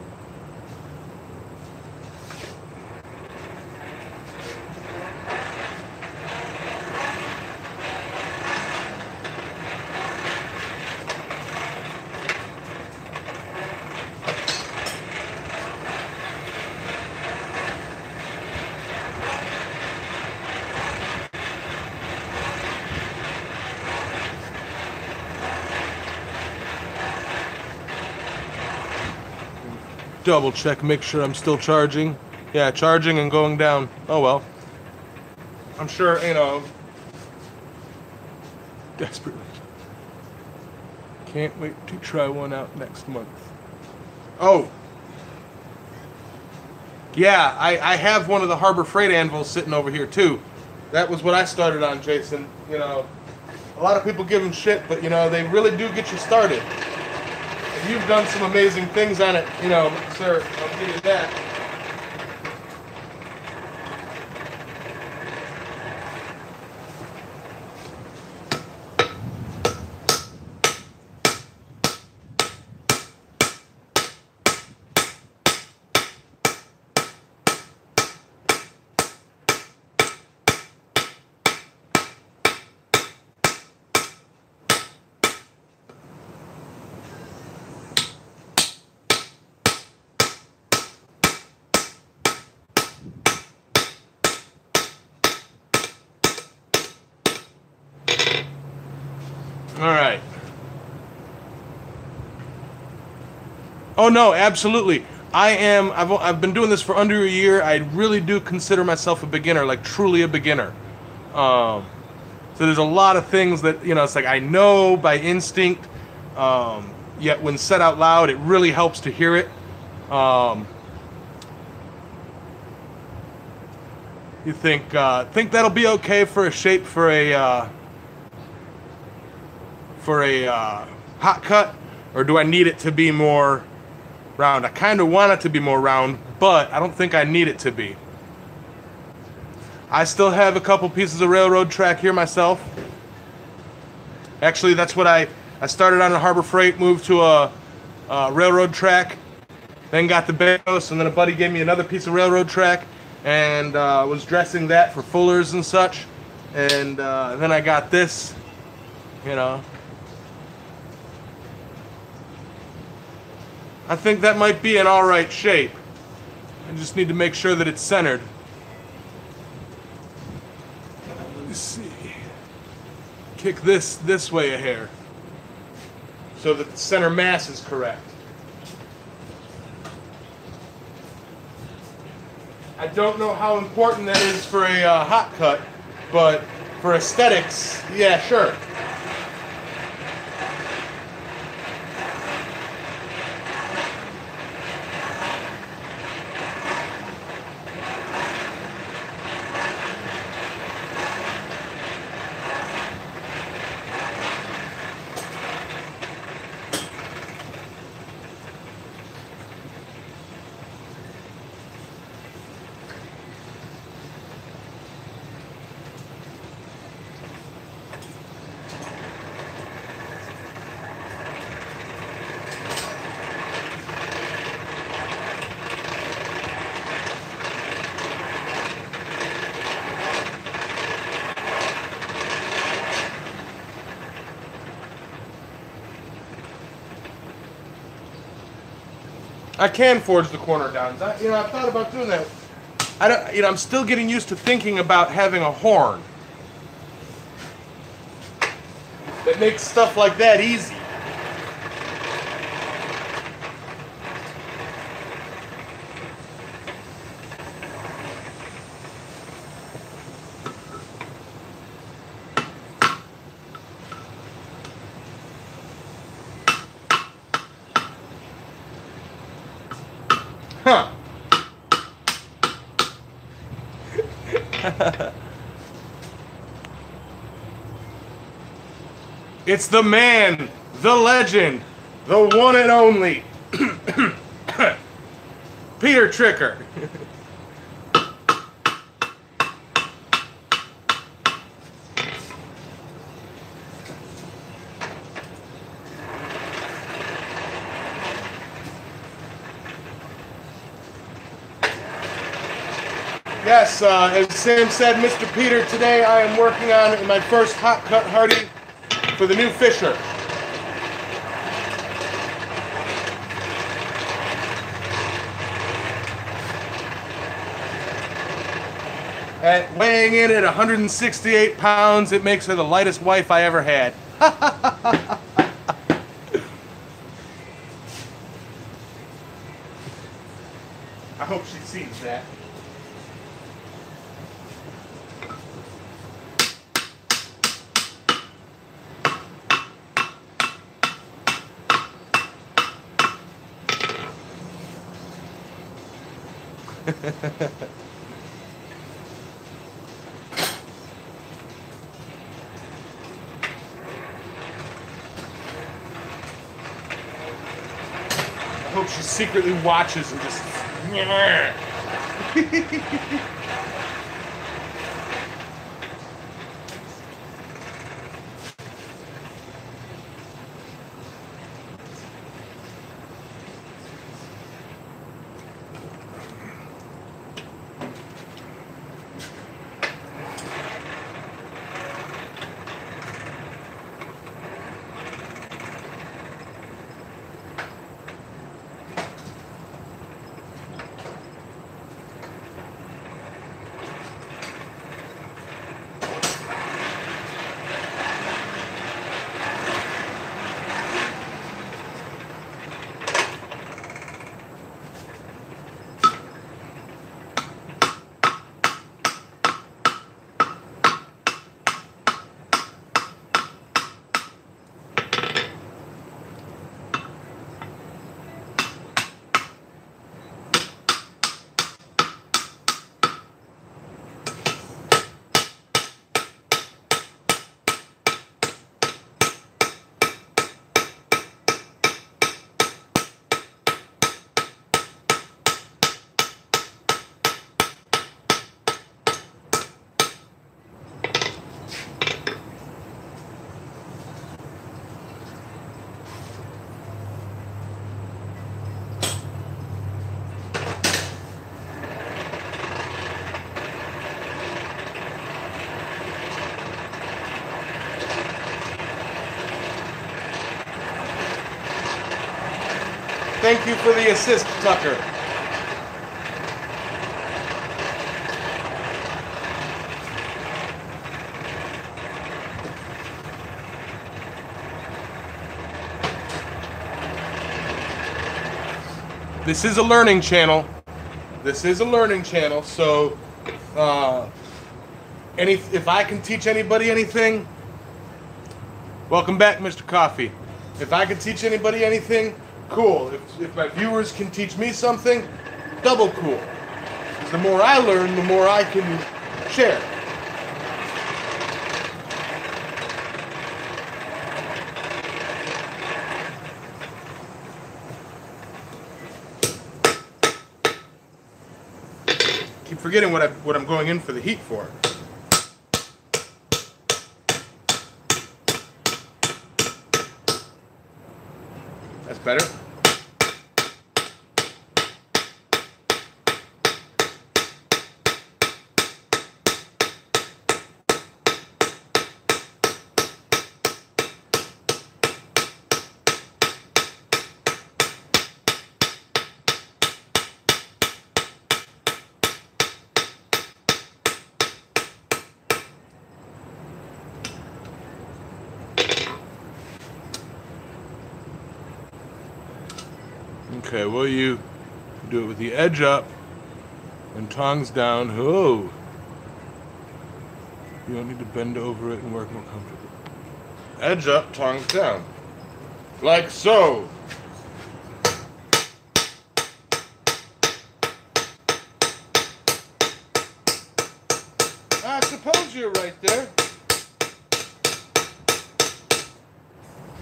Double check, make sure I'm still charging. Yeah, charging and going down. Oh well. I'm sure, desperately. Can't wait to try one out next month. Oh. Yeah, I have one of the Harbor Freight anvils sitting over here too. That was what I started on, Jason. A lot of people give them shit, but they really do get you started. You've done some amazing things on it, sir. I'll give you that. All right. Oh no, absolutely. I've been doing this for under a year. I really do consider myself a beginner, like truly a beginner. So there's a lot of things that, it's like I know by instinct, yet when said out loud, it really helps to hear it. You think that'll be okay for a shape for a hot cut, or do I need it to be more round? I kind of want it to be more round, but I don't think I need it to be. I still have a couple pieces of railroad track here myself. Actually, that's what I I started on a Harbor Freight, moved to a railroad track, then got the Barrows, and then a buddy gave me another piece of railroad track, and was dressing that for fullers and such. And then I got this, you know. I think that might be in all right shape. I just need to make sure that it's centered. Let me see. Kick this way a hair so that the center mass is correct. I don't know how important that is for a hot cut, but for aesthetics, yeah, sure. I can forge the corner downs. I've thought about doing that. I'm still getting used to thinking about having a horn that makes stuff like that easy. Huh. It's the man, the legend, the one and only Peter Tricker. Yes, as Sam said, Mr. Peter, today I am working on my first hot cut Hardy for the new Fisher. Weighing in at 168 pounds, it makes her the lightest wife I ever had. I hope she sees that. I hope she secretly watches and just... Thank you for the assist, Tucker. This is a learning channel. This is a learning channel, so if I can teach anybody anything, welcome back, Mr. Coffee. If I can teach anybody anything, cool. If my viewers can teach me something, double cool. Because the more I learn, the more I can share. Keep forgetting what I'm going in for the heat for. That's better. Okay, well, you do it with the edge up and tongs down. Oh, you don't need to bend over it and work more comfortable. Edge up, tongs down, like so. I suppose you're right there.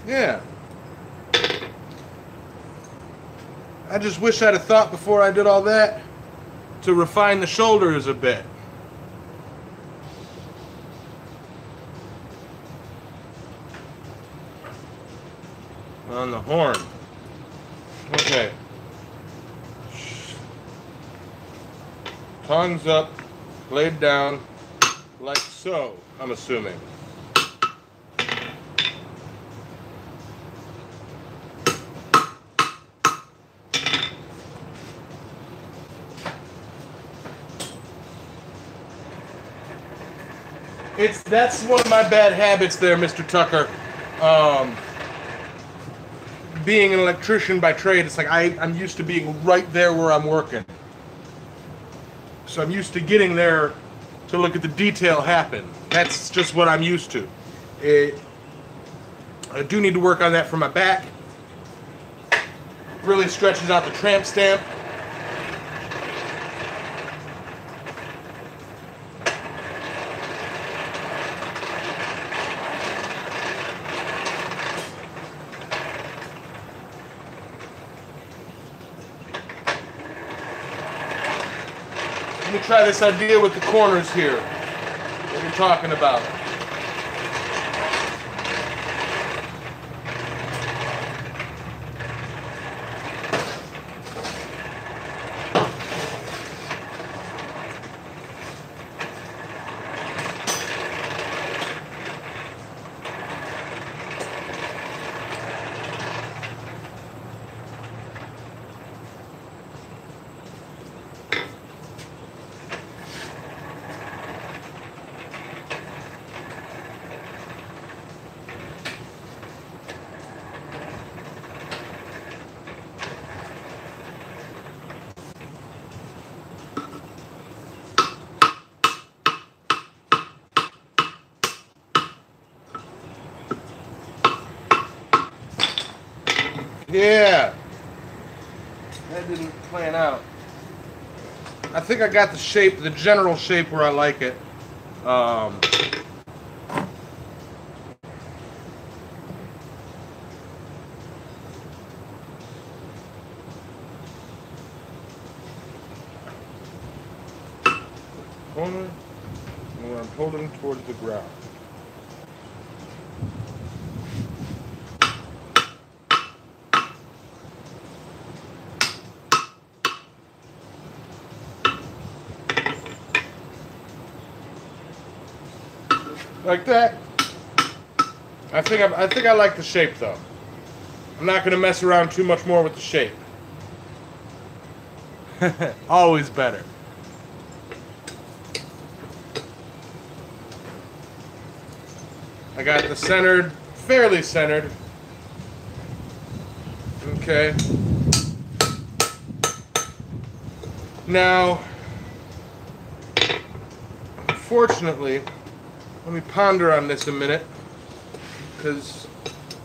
Yeah. I just wish I'd have thought before I did all that to refine the shoulders a bit. On the horn. Okay. Tongs up, blade down, like so, I'm assuming. That's one of my bad habits there, Mr. Tucker. Being an electrician by trade, it's like I'm used to being right there where I'm working. So I'm used to getting there to look at the detail happen. That's just what I'm used to. I do need to work on that for my back. Really stretches out the tramp stamp. Let me try this idea with the corners here. What you're talking about. Yeah, that didn't plan out. I think I got the shape, the general shape where I like it. Corner, and where I'm holding towards the ground. Like that. I think I like the shape though. I'm not going to mess around too much more with the shape. Always better. I got the centered, fairly centered. Okay. Now, unfortunately, let me ponder on this a minute, because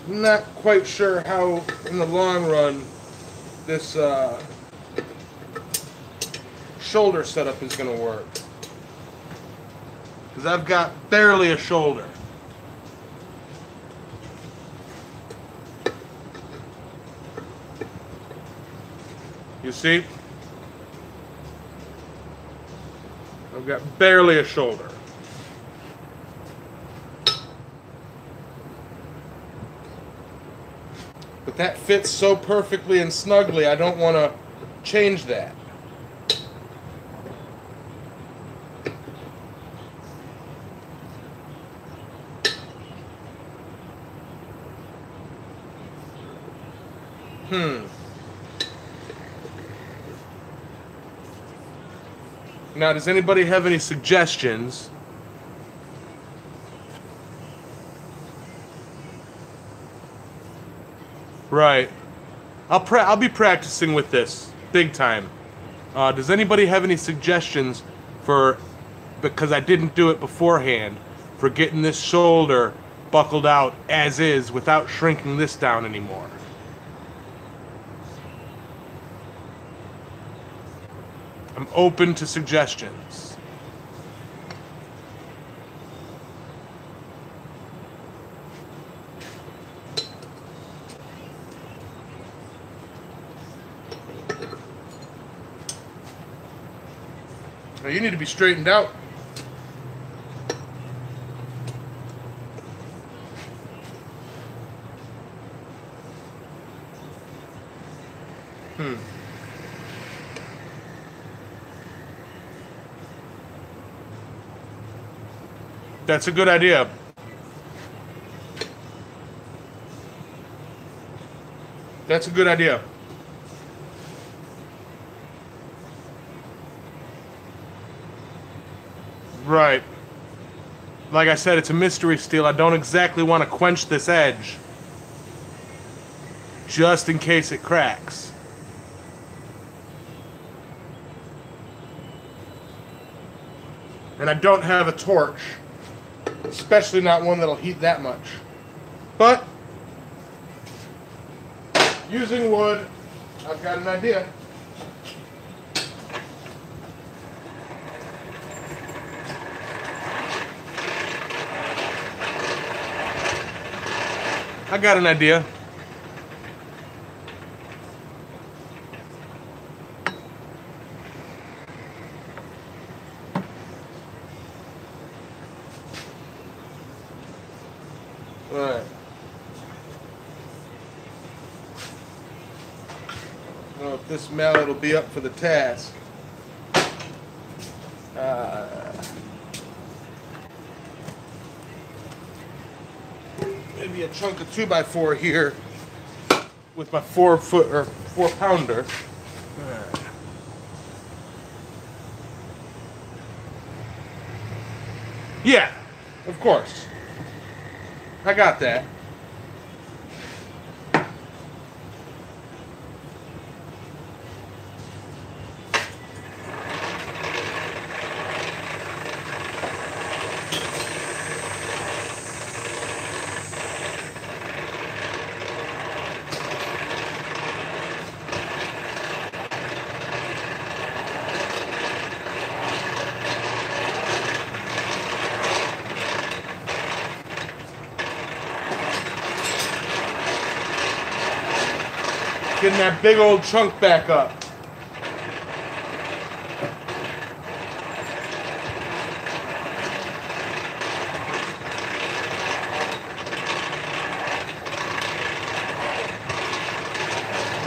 I'm not quite sure how, in the long run, this shoulder setup is going to work. Because I've got barely a shoulder. You see? I've got barely a shoulder. But that fits so perfectly and snugly, I don't want to change that. Now, does anybody have any suggestions? Right. I'll be practicing with this big time. Does anybody have any suggestions for, because I didn't do it beforehand, for getting this shoulder buckled out as is without shrinking this down anymore? I'm open to suggestions. Now you need to be straightened out. That's a good idea. That's a good idea. Right. Like I said, it's a mystery steel. I don't exactly want to quench this edge, just in case it cracks. And I don't have a torch. Especially not one that'll heat that much. But, using wood, I've got an idea. I got an idea. Alright. I don't know if this mallet will be up for the task. Maybe a chunk of 2x4 here with my 4-pounder. Yeah, of course. I got that. Getting that big old chunk back up.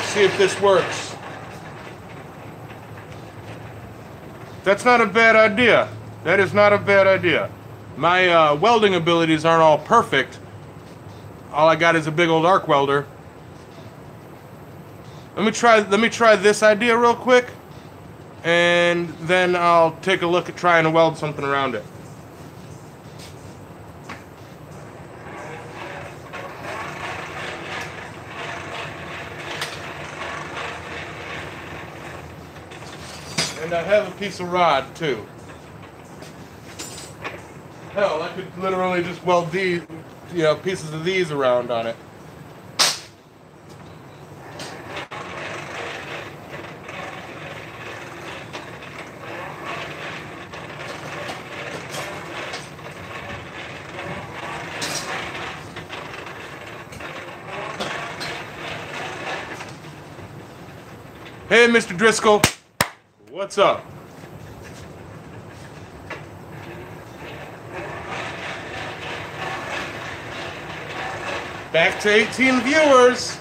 See if this works. That's not a bad idea. That is not a bad idea. My welding abilities aren't all perfect. All I got is a big old arc welder. Let me try this idea real quick. and then I'll take a look at trying to weld something around it. And I have a piece of rod too. Hell, I could literally just weld these, pieces of these around on it. Hey, Mr. Driscoll. What's up? Back to 18 viewers.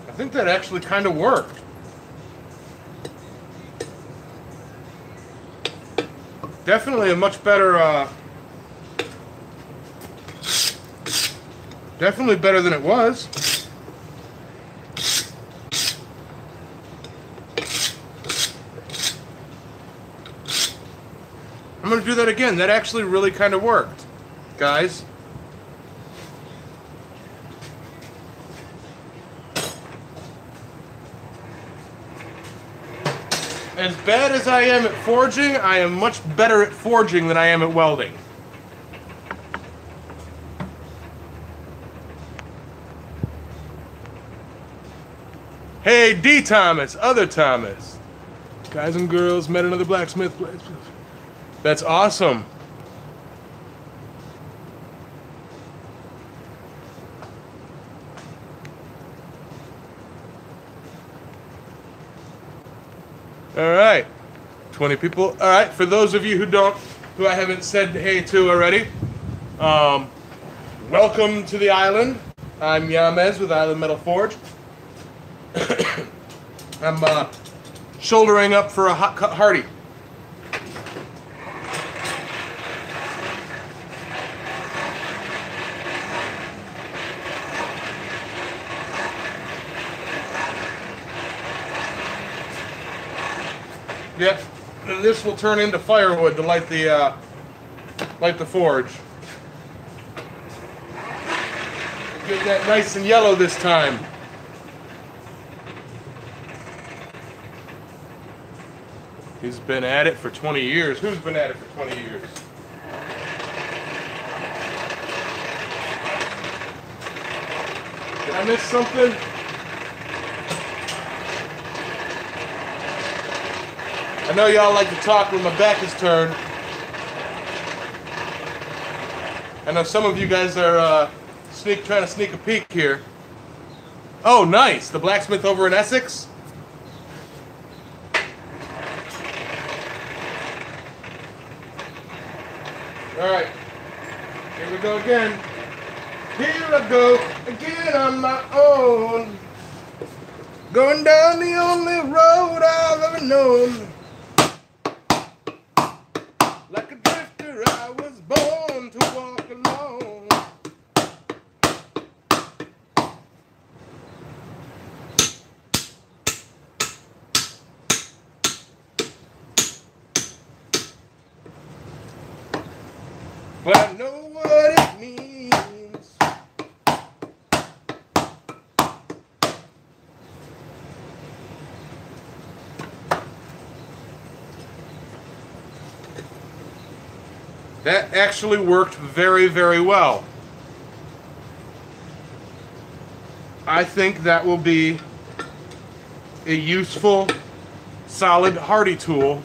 I think that actually kind of worked. Definitely a much better, definitely better than it was. I'm going to do that again. That actually really kind of worked, guys. As bad as I am at forging, I am much better at forging than I am at welding. Hey, D. Thomas, other Thomas. Guys and girls, met another blacksmith. That's awesome. All right, 20 people. All right, for those of you who I haven't said hey to already, welcome to the island. I'm Yamez with Island Metal Forge. I'm shouldering up for a hot cut hardy. Yep, and this will turn into firewood to light the forge. Get that nice and yellow this time. He's been at it for 20 years. Who's been at it for 20 years? Did I miss something? I know y'all like to talk when my back is turned. I know some of you guys are trying to sneak a peek here. Oh, nice. The blacksmith over in Essex? All right. Here we go again. Here I go again on my own. Going down the only road I've ever known. Like a drifter, I was born to walk alone. But I know what it means. That actually worked very, very well. I think that will be a useful, solid hardy tool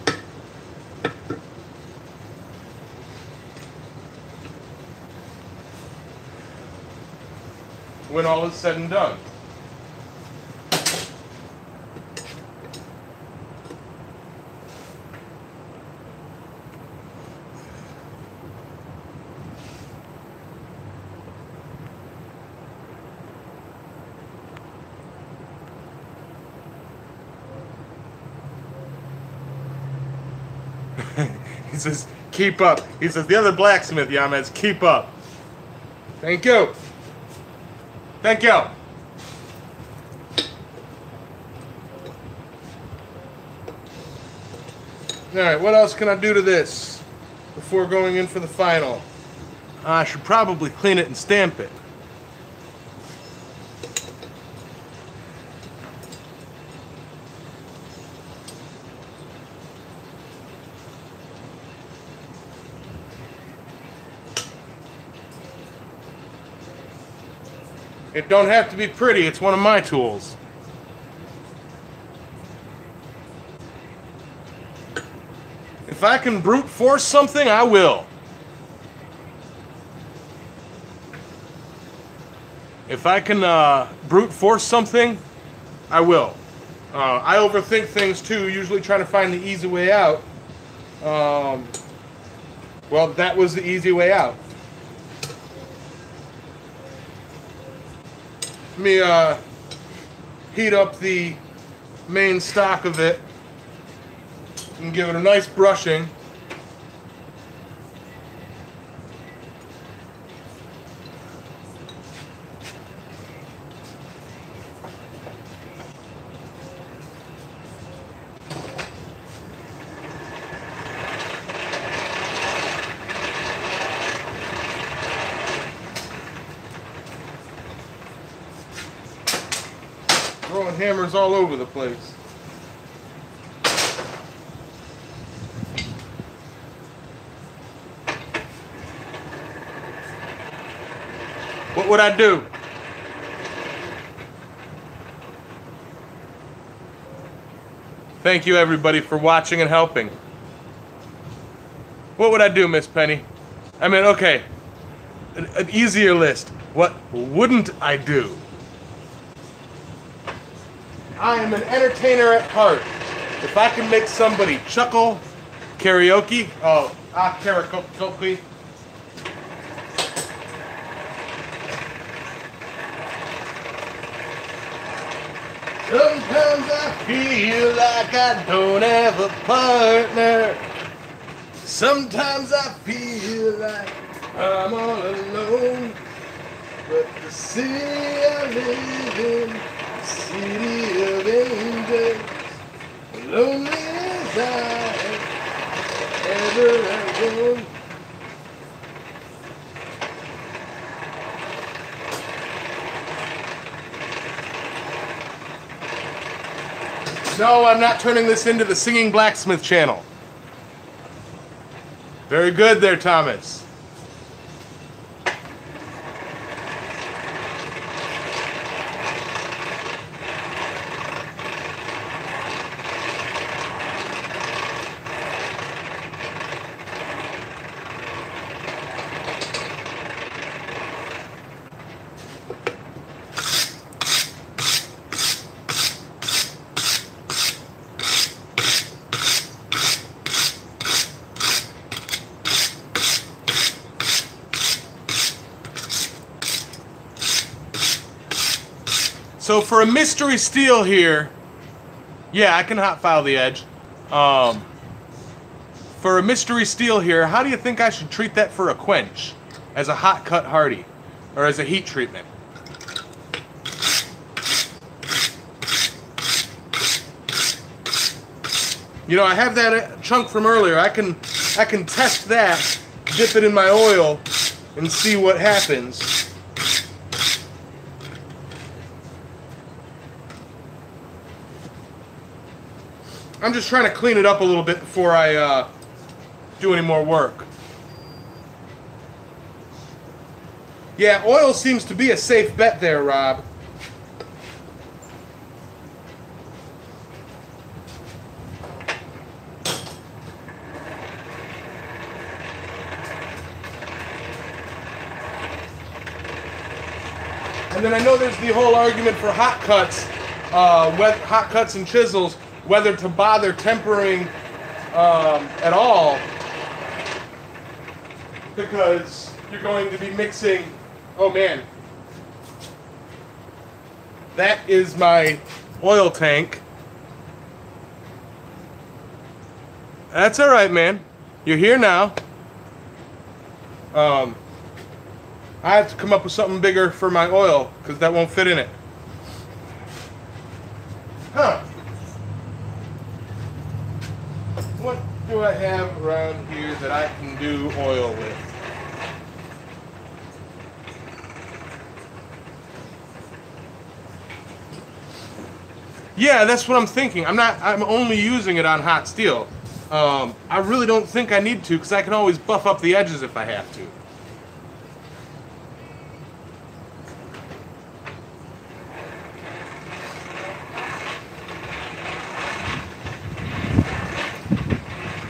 when all is said and done. He says, keep up. He says, the other blacksmith, Yamez, keep up. Thank you. Thank you. Alright, what else can I do to this before going in for the final? I should probably clean it and stamp it. It don't have to be pretty, it's one of my tools. If I can brute force something, I will. If I can brute force something, I will. I overthink things too, usually trying to find the easy way out. Well, that was the easy way out. Let me heat up the main stock of it and give it a nice brushing. Throwing hammers all over the place. What would I do? Thank you everybody for watching and helping. What would I do, Miss Penny? I mean, okay, an easier list. What wouldn't I do? I am an entertainer at heart. If I can make somebody chuckle, karaoke, karaoke. Sometimes I feel like I don't have a partner. Sometimes I feel like I'm all alone. But the city I live in, city of angels, lonely as I ever have been. No, I'm not turning this into the Singing Blacksmith channel. Very good there, Thomas. So for a mystery steel here, yeah, I can hot file the edge. For a mystery steel here, how do you think I should treat that for a quench? As a hot cut hardy, or as a heat treatment? You know, I have that chunk from earlier. I can test that, dip it in my oil, and see what happens. I'm just trying to clean it up a little bit before I do any more work. Yeah, oil seems to be a safe bet there, Rob. And then I know there's the whole argument for hot cuts, hot cuts and chisels, whether to bother tempering at all, because you're going to be mixing. Oh man, that is my oil tank. That's all right, man. You're here now. I have to come up with something bigger for my oil because that won't fit in it. Huh. What do I have around here that I can do oil with? Yeah, that's what I'm thinking. I'm only using it on hot steel. I really don't think I need to because I can always buff up the edges if I have to.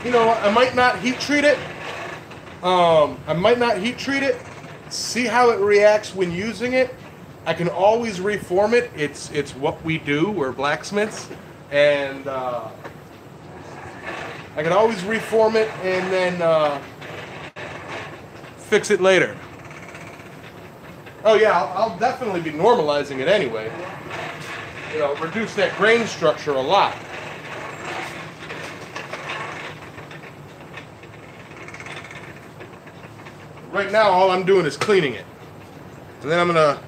You know what? I might not heat treat it. See how it reacts when using it. I can always reform it. It's what we do. We're blacksmiths, and I can always reform it and then fix it later. Oh yeah, I'll definitely be normalizing it anyway. You know, reduce that grain structure a lot. Right now, all I'm doing is cleaning it. And then I'm going to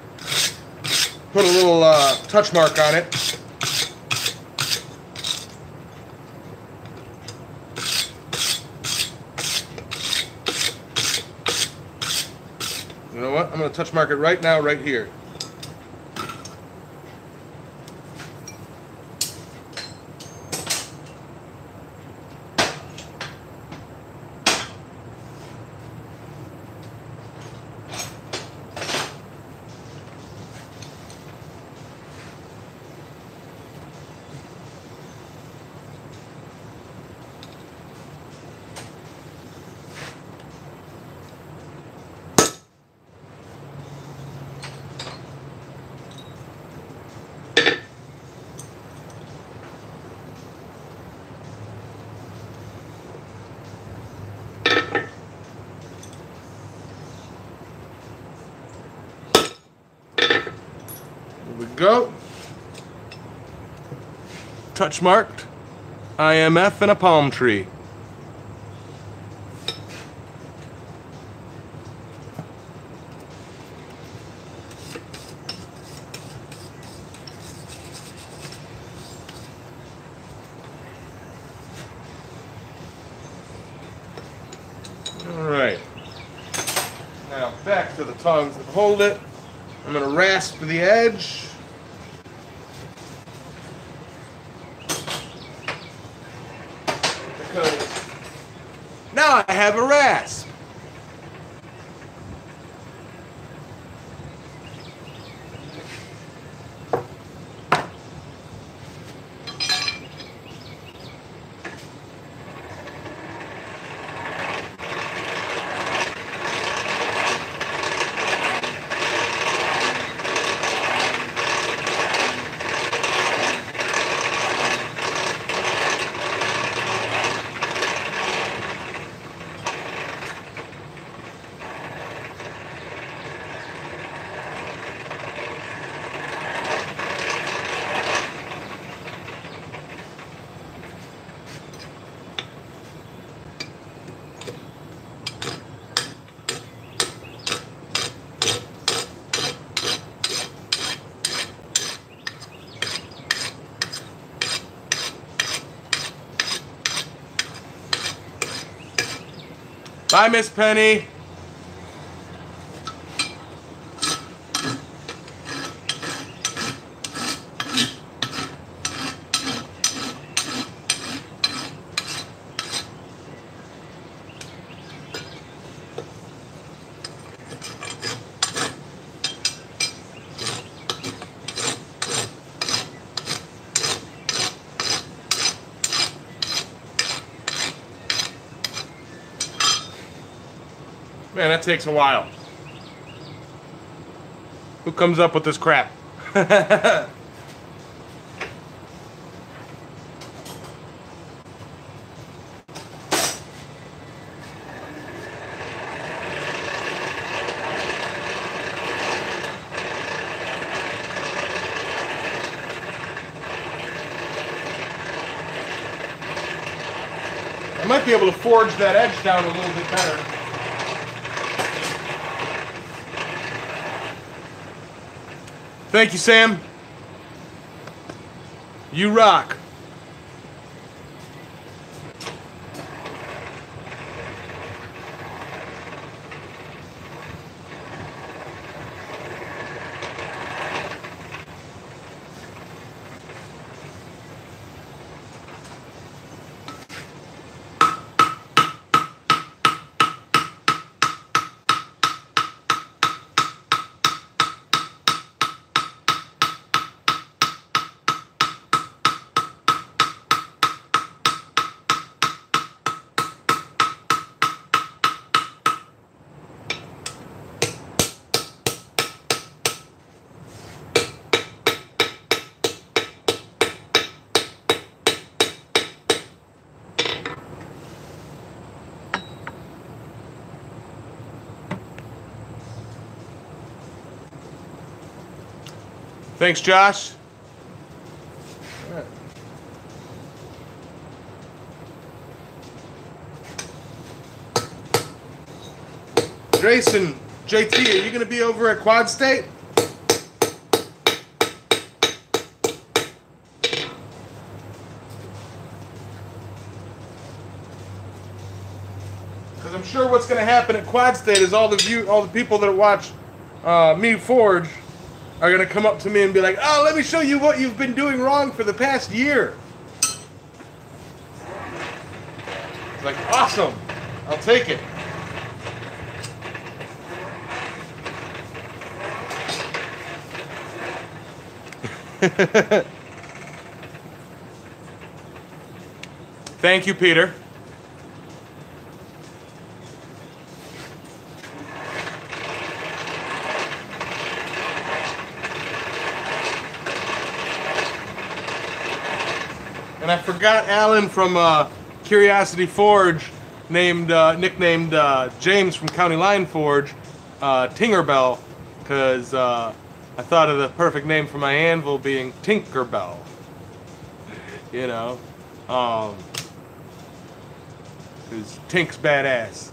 put a little touch mark on it. You know what? I'm going to touch mark it right now, right here. Go. Touch marked. IMF and a palm tree. All right. Now back to the tongs that hold it. I'm going to rasp the edge. Now I have a rasp. Bye, Miss Penny. Man, that takes a while. Who comes up with this crap? I might be able to forge that edge down a little bit better. Thank you, Sam. You rock. Thanks, Josh. All right. Jason, JT, are you going to be over at Quad State? Because I'm sure what's going to happen at Quad State is all the people that watch me forge are going to come up to me and be like, oh, let me show you what you've been doing wrong for the past year. It's like, awesome. I'll take it. Thank you, Peter. And I forgot Alan from Curiosity Forge, nicknamed James from County Line Forge, Tinkerbell, because I thought of the perfect name for my anvil being Tinkerbell. You know, because Tink's badass.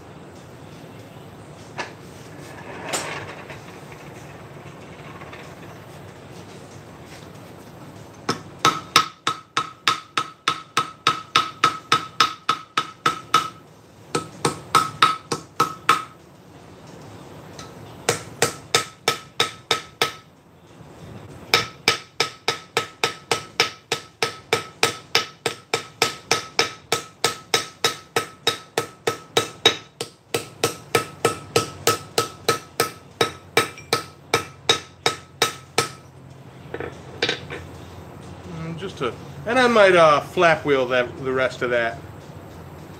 And I might flap wheel the rest of that,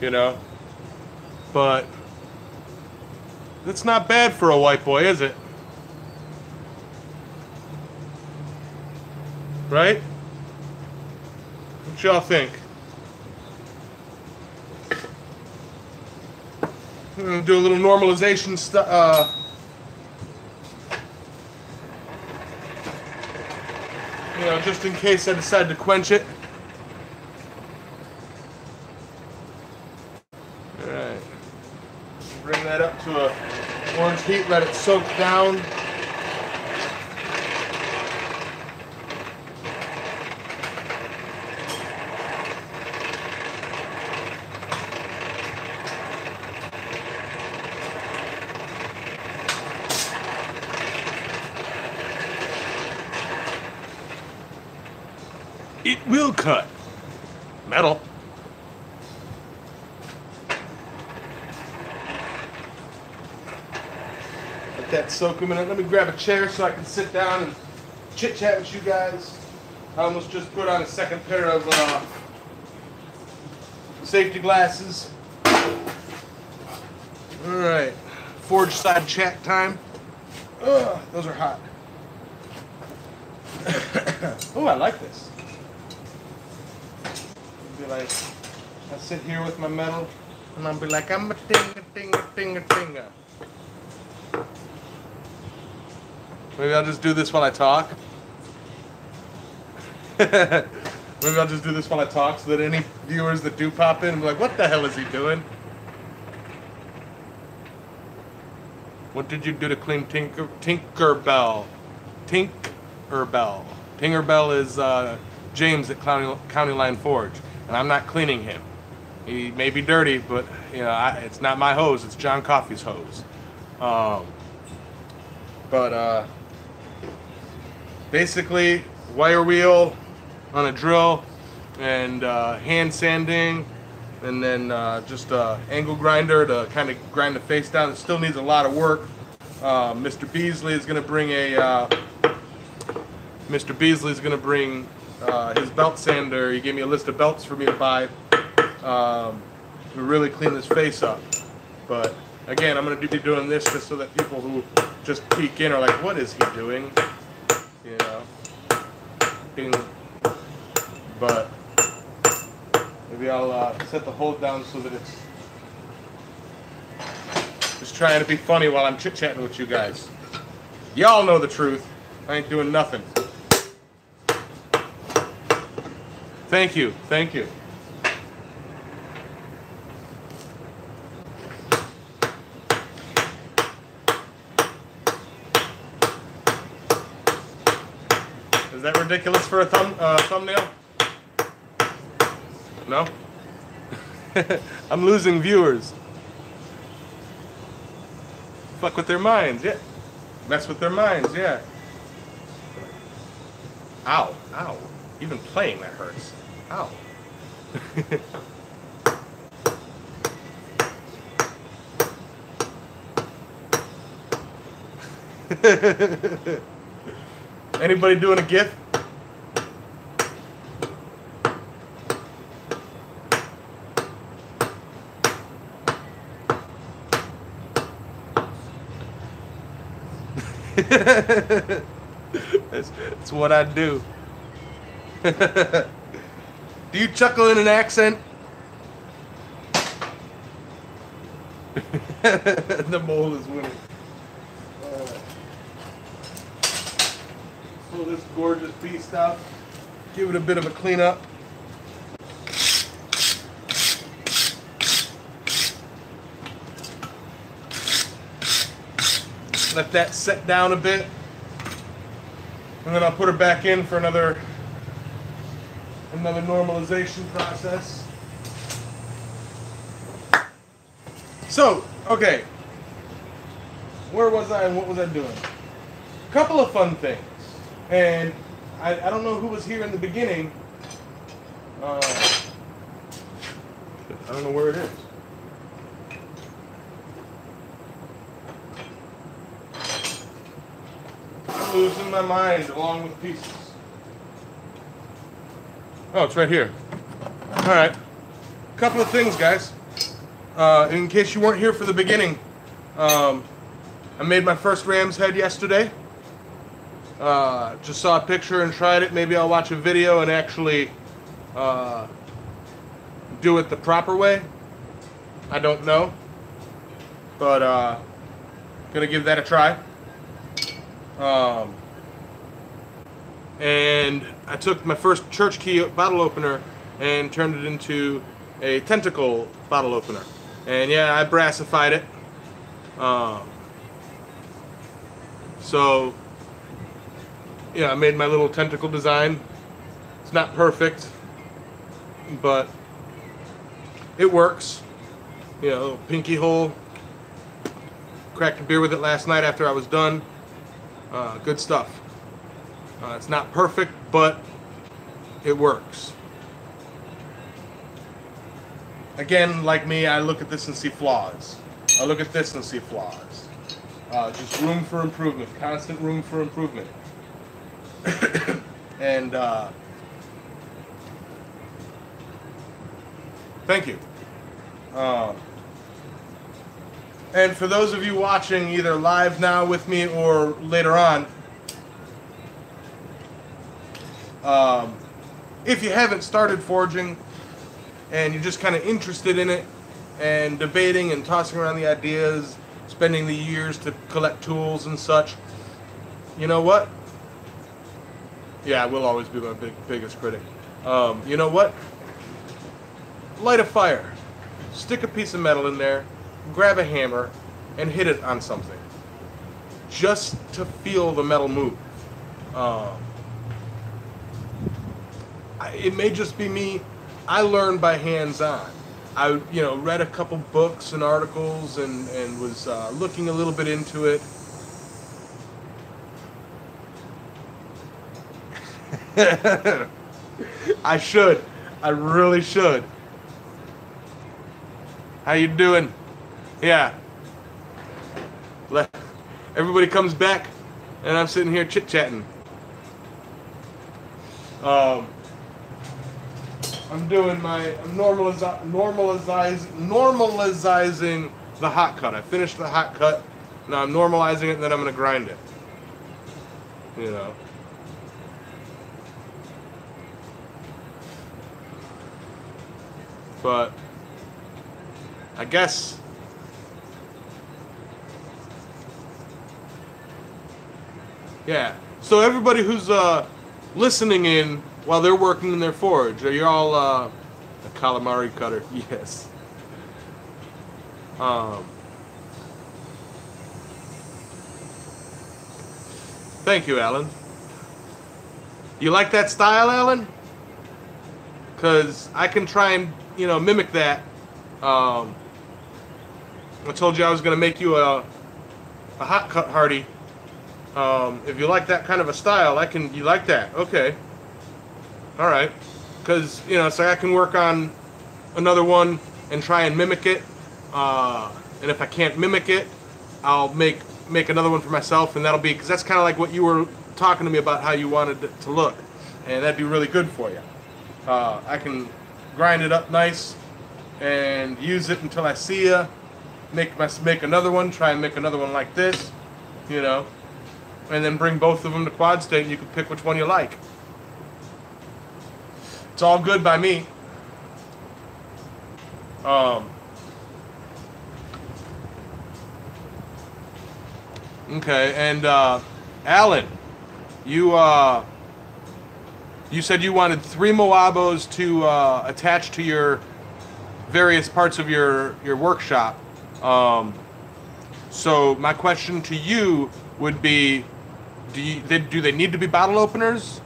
you know, but it's not bad for a white boy, is it? Right? What y'all think? Do a little normalization stuff. You know, just in case I decide to quench it. Alright. Bring that up to a orange heat, let it soak down. It will cut metal. Let that soak a minute. Let me grab a chair so I can sit down and chit chat with you guys. I almost just put on a second pair of safety glasses. All right, forge side chat time. Ugh, those are hot. Oh, I like this. Be like, I sit here with my metal, and I'll be like, I'm a tinga. Maybe I'll just do this while I talk. Maybe I'll just do this while I talk so that any viewers that do pop in will be like, what the hell is he doing? What did you do to clean Tinkerbell? Tinkerbell. Tinkerbell is James at County Line Forge, and I'm not cleaning him. He may be dirty, but you know, it's not my hose. It's John Coffey's hose. Basically, wire wheel on a drill, and hand sanding, and then just angle grinder to kind of grind the face down. It still needs a lot of work. Mr. Beasley is going to bring his belt sander. He gave me a list of belts for me to buy to really clean this face up. But again, I'm going to be doing this just so that people who just peek in are like, what is he doing? You know? Ding. But maybe I'll set the hold down so that it's just trying to be funny while I'm chit-chatting with you guys. Y'all know the truth. I ain't doing nothing. Thank you. Thank you. Is that ridiculous for a thumbnail? No? I'm losing viewers. Fuck with their minds, yeah. Mess with their minds, yeah. Ow, ow. Even playing that hurts. Ow. Anybody doing a GIF? That's what I do. Do you chuckle in an accent? The mole is winning. Pull this gorgeous beast out. Give it a bit of a cleanup. Let that set down a bit. And then I'll put her back in for another normalization process. So, okay. Where was I and what was I doing? A couple of fun things. And I don't know who was here in the beginning. I don't know where it is. I'm losing my mind along with pieces. Oh, it's right here. Alright. A couple of things, guys. In case you weren't here for the beginning, I made my first ram's head yesterday. Just saw a picture and tried it. Maybe I'll watch a video and actually do it the proper way. I don't know. But gonna give that a try. And I took my first church key bottle opener and turned it into a tentacle bottle opener. And yeah, I brassified it. So yeah, I made my little tentacle design. It's not perfect, but it works. You know, little pinky hole. Cracked a beer with it last night after I was done. Good stuff. It's not perfect, but it works. Again, like me, I look at this and see flaws. I look at this and see flaws. Just room for improvement, constant room for improvement. And thank you. And for those of you watching either live now with me or later on, If you haven't started forging and you're just kind of interested in it and debating and tossing around the ideas, spending the years to collect tools and such, you know what? Yeah, I will always be my biggest critic. You know what? Light a fire. Stick a piece of metal in there, grab a hammer, and hit it on something. Just to feel the metal move. It may just be me. I learned by hands-on. I, read a couple books and articles and was looking a little bit into it. I should. I really should. How you doing? Yeah. Everybody comes back, and I'm sitting here chit-chatting. I'm doing I'm normalizing the hot cut. I finished the hot cut. Now I'm normalizing it, and then I'm going to grind it. But I guess yeah. So everybody who's listening in while they're working in their forge, are you all a calamari cutter? Yes. Thank you, Alan. You like that style, Alan? Because I can try and mimic that. I told you I was going to make you a hot cut Hardy. If you like that kind of a style, you like that? Okay. All right. Because so I can work on another one and try and mimic it. And if I can't mimic it, I'll make another one for myself, and that'll be because that's kind of like what you were talking to me about how you wanted it to look, and that'd be really good for you. I can grind it up nice and use it until I see you. Make another one. Try and make another one like this, and then bring both of them to quad state, and you can pick which one you like. It's all good by me. Okay, and Alan, you said you wanted 3 Moabos to attach to your various parts of your workshop. So my question to you would be, do they need to be bottle openers,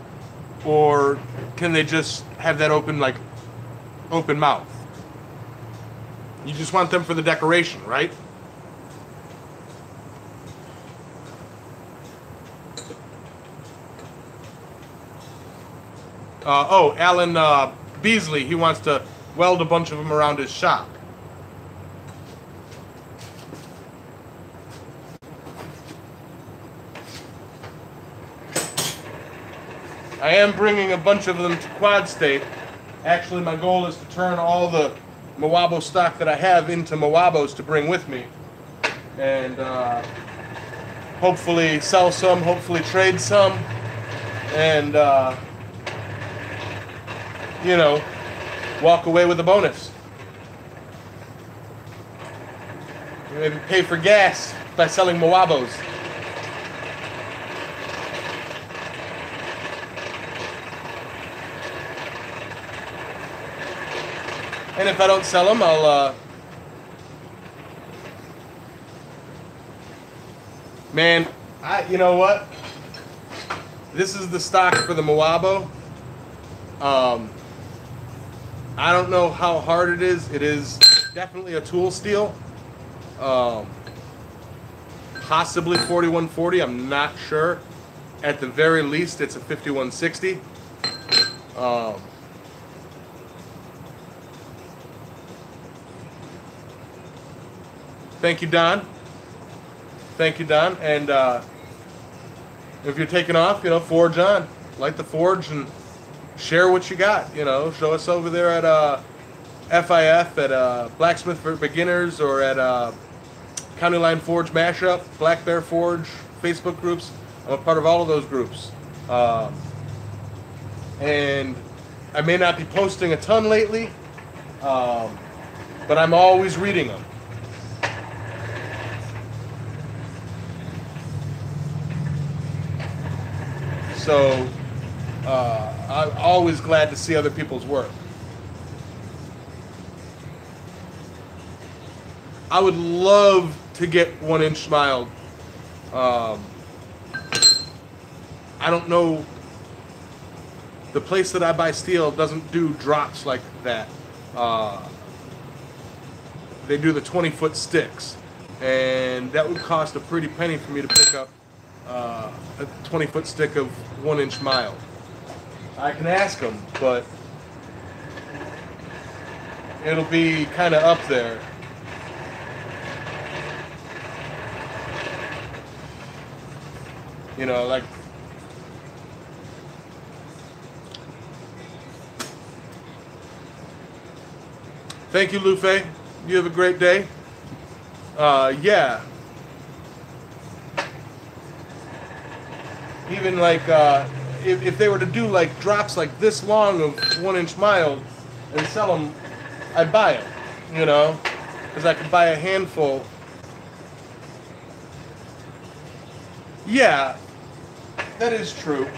or can they just have that open mouth? You just want them for the decoration, right? Alan Beasley, he wants to weld a bunch of them around his shop. I am bringing a bunch of them to quad state. Actually, my goal is to turn all the Moabo stock that I have into Moabos to bring with me. And hopefully sell some, hopefully trade some, and walk away with a bonus. Maybe pay for gas by selling Moabos. And if I don't sell them, I'll man, you know what? This is the stock for the Moabo. I don't know how hard it is. It is definitely a tool steel. Possibly 4140. I'm not sure. At the very least, it's a 5160. Thank you, Don. Thank you, Don. And if you're taking off, forge on. Light the forge and share what you got. Show us over there at FIF, at Blacksmith for Beginners, or at County Line Forge Mashup, Black Bear Forge Facebook groups. I'm a part of all of those groups. and I may not be posting a ton lately, but I'm always reading them. So I'm always glad to see other people's work. I would love to get 1-inch smiled. I don't know. The place that I buy steel doesn't do drops like that. They do the 20-foot sticks, and that would cost a pretty penny for me to pick up a 20-foot stick of 1-inch mild. I can ask them, but it'll be kind of up there. You know, like, thank you, Lufe. You have a great day. Yeah. Even like, if they were to do like drops like this long of 1-inch mild and sell them, I'd buy them, you know, because I could buy a handful. Yeah, that is true.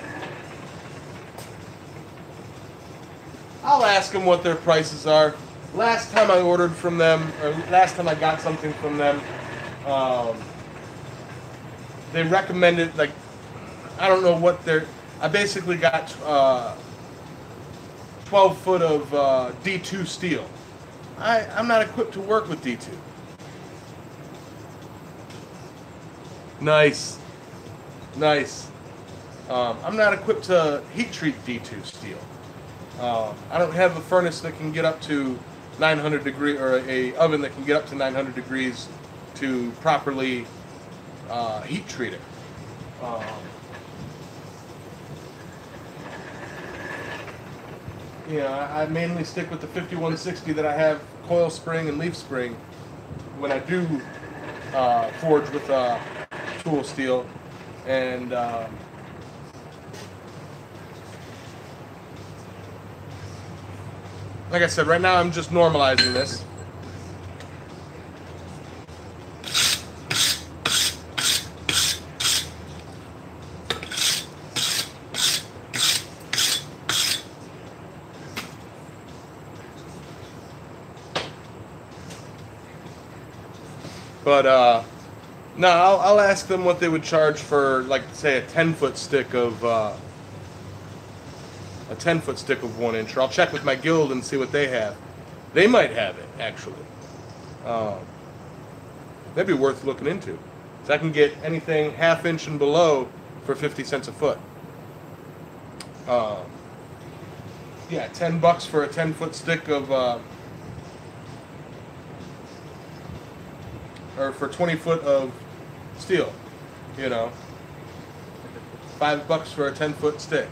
I'll ask them what their prices are. Last time I ordered from them, or last time I got something from them, they recommended, like, I don't know what they're, I basically got 12 foot of D2 steel. I'm not equipped to work with D2. Nice. Nice. I'm not equipped to heat treat D2 steel. I don't have a furnace that can get up to 900 degrees, or a oven that can get up to 900 degrees to properly heat treat it. You know, I mainly stick with the 5160 that I have coil spring and leaf spring when I do forge with tool steel. And like I said, right now I'm just normalizing this. But no, I'll ask them what they would charge for, like, say, a 10-foot stick of 1-inch. Or I'll check with my guild and see what they have. They might have it, actually. That'd be worth looking into. So I can get anything 1/2 inch and below for 50 cents a foot. Yeah, $10 for a 10-foot stick of, or for 20 foot of steel, you know. $5 for a 10-foot stick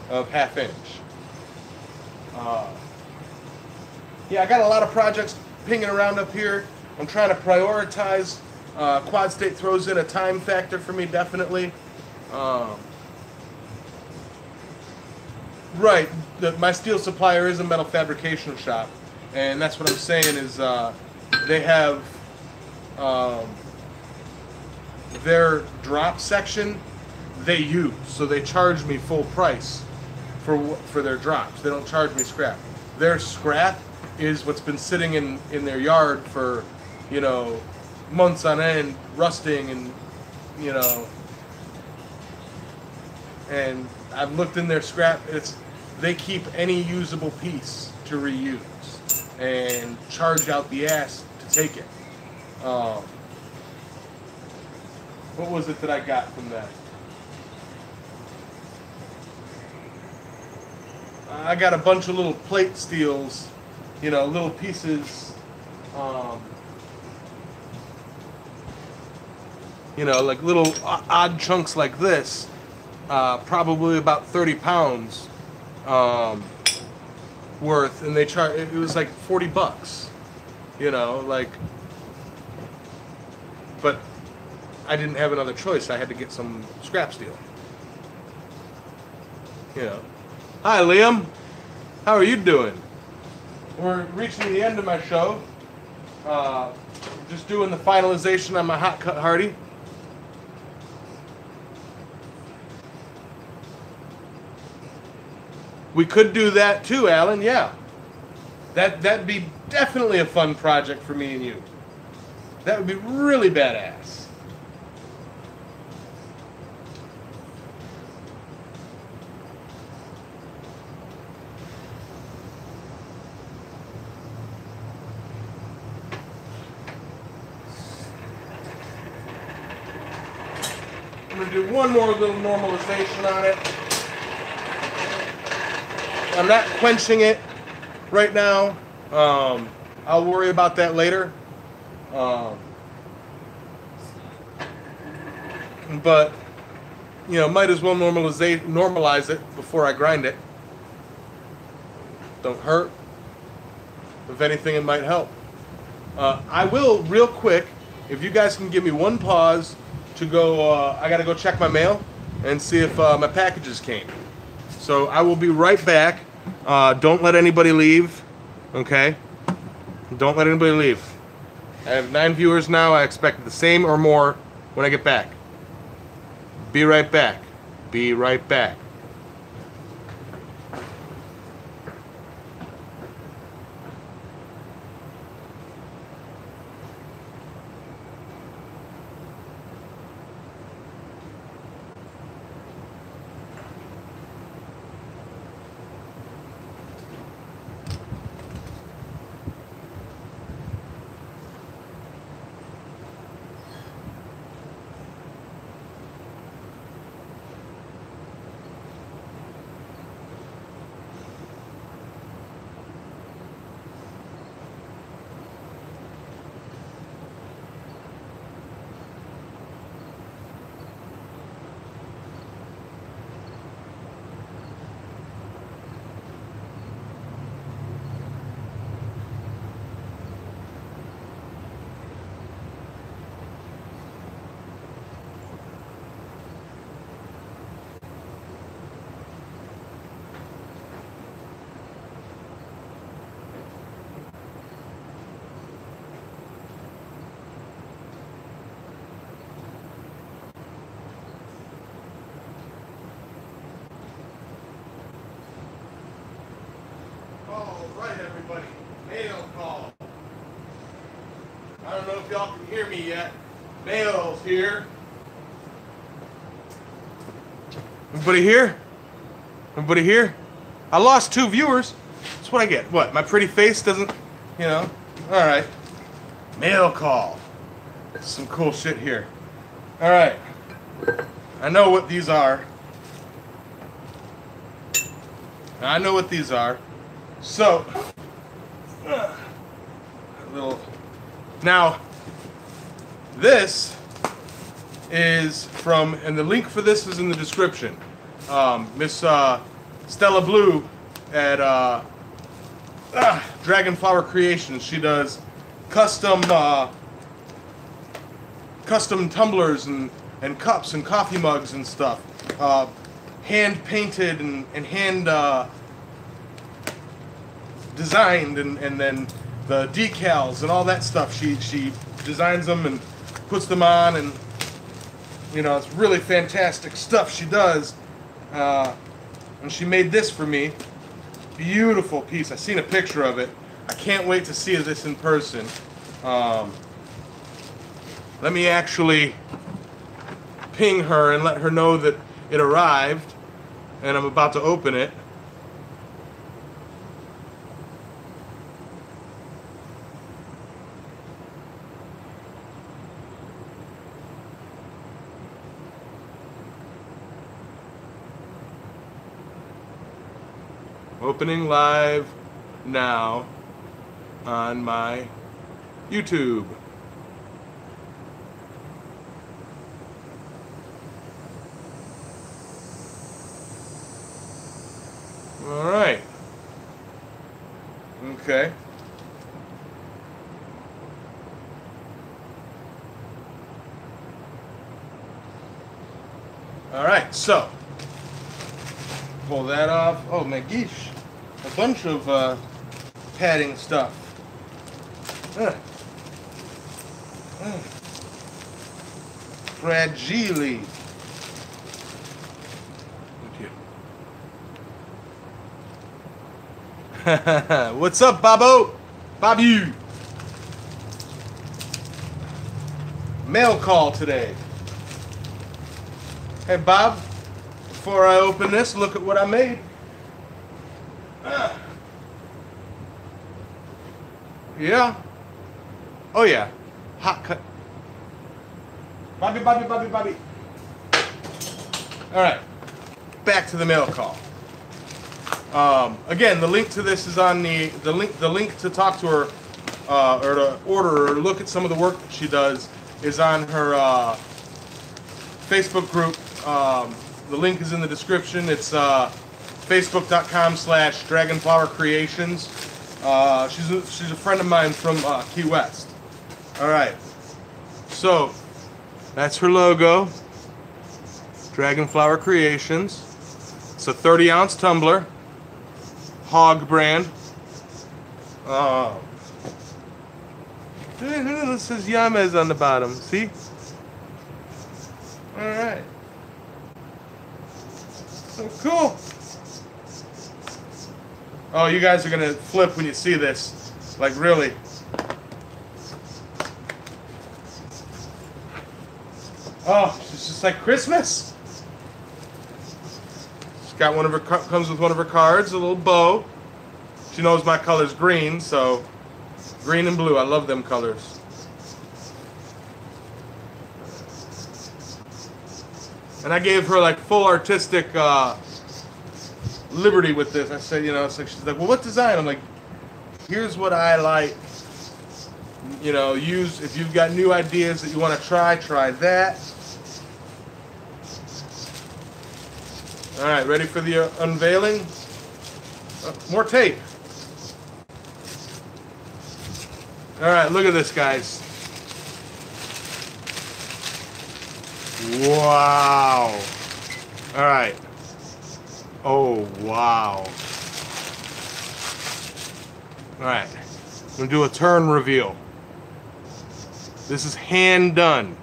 of 1/2 inch. Yeah, I got a lot of projects pinging around up here. I'm trying to prioritize. Quad State throws in a time factor for me, definitely. Right, my steel supplier is a metal fabrication shop, and that's what I'm saying is they have their drop section they use, so they charge me full price for their drops. They don't charge me scrap. Their scrap is what's been sitting in their yard for, you know, months on end, rusting, and, you know, and I've looked in their scrap. They keep any usable piece to reuse and charge out the ass to take it. What was it that I got from that? I got a bunch of little plate steels, you know, little pieces, you know, like little odd chunks like this, probably about 30 pounds worth, and they charge, it was like $40, you know, like, but I didn't have another choice. I had to get some scrap steel, you know. Hi, Liam. How are you doing? We're reaching the end of my show. Just doing the finalization on my hot cut Hardy. We could do that too, Alan. Yeah, that'd be definitely a fun project for me and you. That would be really badass. I'm gonna do one more little normalization on it. I'm not quenching it right now. I'll worry about that later. But you know, might as well normalize it before I grind it. Don't hurt. If anything, it might help. I will real quick. If you guys can give me one pause to go, I gotta go check my mail and see if my packages came. So I will be right back. Don't let anybody leave. Okay? Don't let anybody leave. I have 9 viewers now. I expect the same or more when I get back. Be right back. Be right back. Everybody, mail call. I don't know if y'all can hear me yet. Mail's here. Everybody here? Everybody here? I lost 2 viewers. That's what I get. What? My pretty face doesn't, you know? All right. Mail call. Some cool shit here. All right. I know what these are. I know what these are. So, a little. Now, this is from, and the link for this is in the description. Miss Stella Blue at Dragonflower Creations. She does custom tumblers and cups and coffee mugs and stuff, hand painted and hand designed, and then the decals and all that stuff. She designs them and puts them on, and you know, it's really fantastic stuff she does. And she made this for me. Beautiful piece. I've seen a picture of it. I can't wait to see this in person. Let me actually ping her and let her know that it arrived, and I'm about to open it. Opening live now on my YouTube. All right. Okay. All right, so pull that off. Oh my gosh, a bunch of padding stuff. Fragile. What's up, Bobo? Bobby. Mail call today. Hey, Bob. Before I open this, look at what I made. Yeah. Oh yeah. Hot cut. Bobby. All right. Back to the mail call. Again, the link to this is on the link to talk to her or to order or look at some of the work that she does is on her Facebook group. The link is in the description. It's facebook.com/dragonflowercreations. She's a friend of mine from Key West. All right. So that's her logo. Dragonflower Creations. It's a 30-ounce tumbler. Hog brand. This says Yamez on the bottom. See? All right. So cool. Oh, you guys are gonna flip when you see this. Like really. Oh, it's just like Christmas. She's got one of her comes with one of her cards, a little bow. She knows my color's green, so green and blue. I love them colors. And I gave her like full artistic liberty with this. I said, you know, it's like she's like, well, what design? I'm like, here's what I like. You know, use if you've got new ideas that you want to try that. All right, ready for the unveiling? More tape. All right, look at this, guys. Wow. All right. Oh, wow. All right. I'm going to do a turn reveal. This is hand done.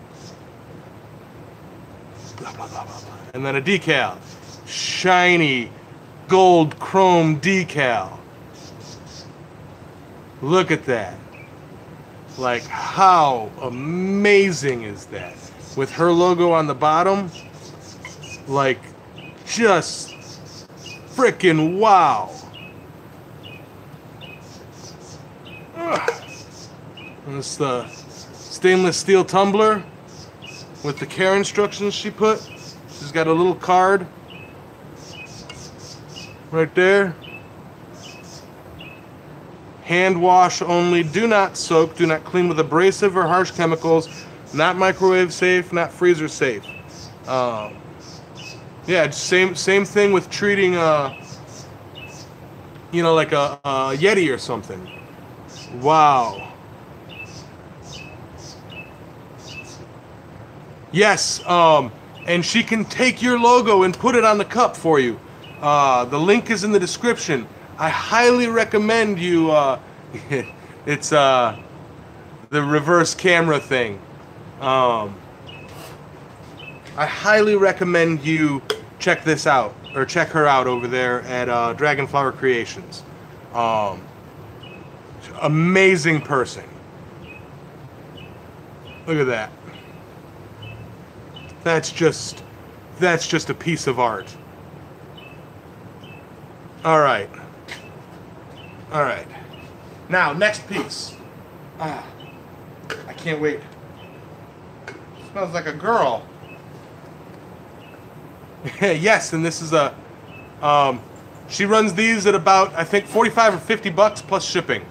Blah, blah, blah, blah, blah. And then a decal. Shiny gold chrome decal. Look at that. Like, how amazing is that? With her logo on the bottom, like, just freaking wow. And it's the stainless steel tumbler with the care instructions she put. She's got a little card right there. Hand wash only, do not soak, do not clean with abrasive or harsh chemicals, not microwave safe, not freezer safe. Yeah, same thing with treating, you know, like a Yeti or something. Wow. Yes, and she can take your logo and put it on the cup for you. The link is in the description. I highly recommend you, it's the reverse camera thing. I highly recommend you check this out, or check her out over there at Dragonflower Creations. Amazing person. Look at that. That's just a piece of art. All right. All right. Now, next piece. I can't wait. Smells like a girl. Yes, and this is a. She runs these at about, I think, 45 or 50 bucks plus shipping.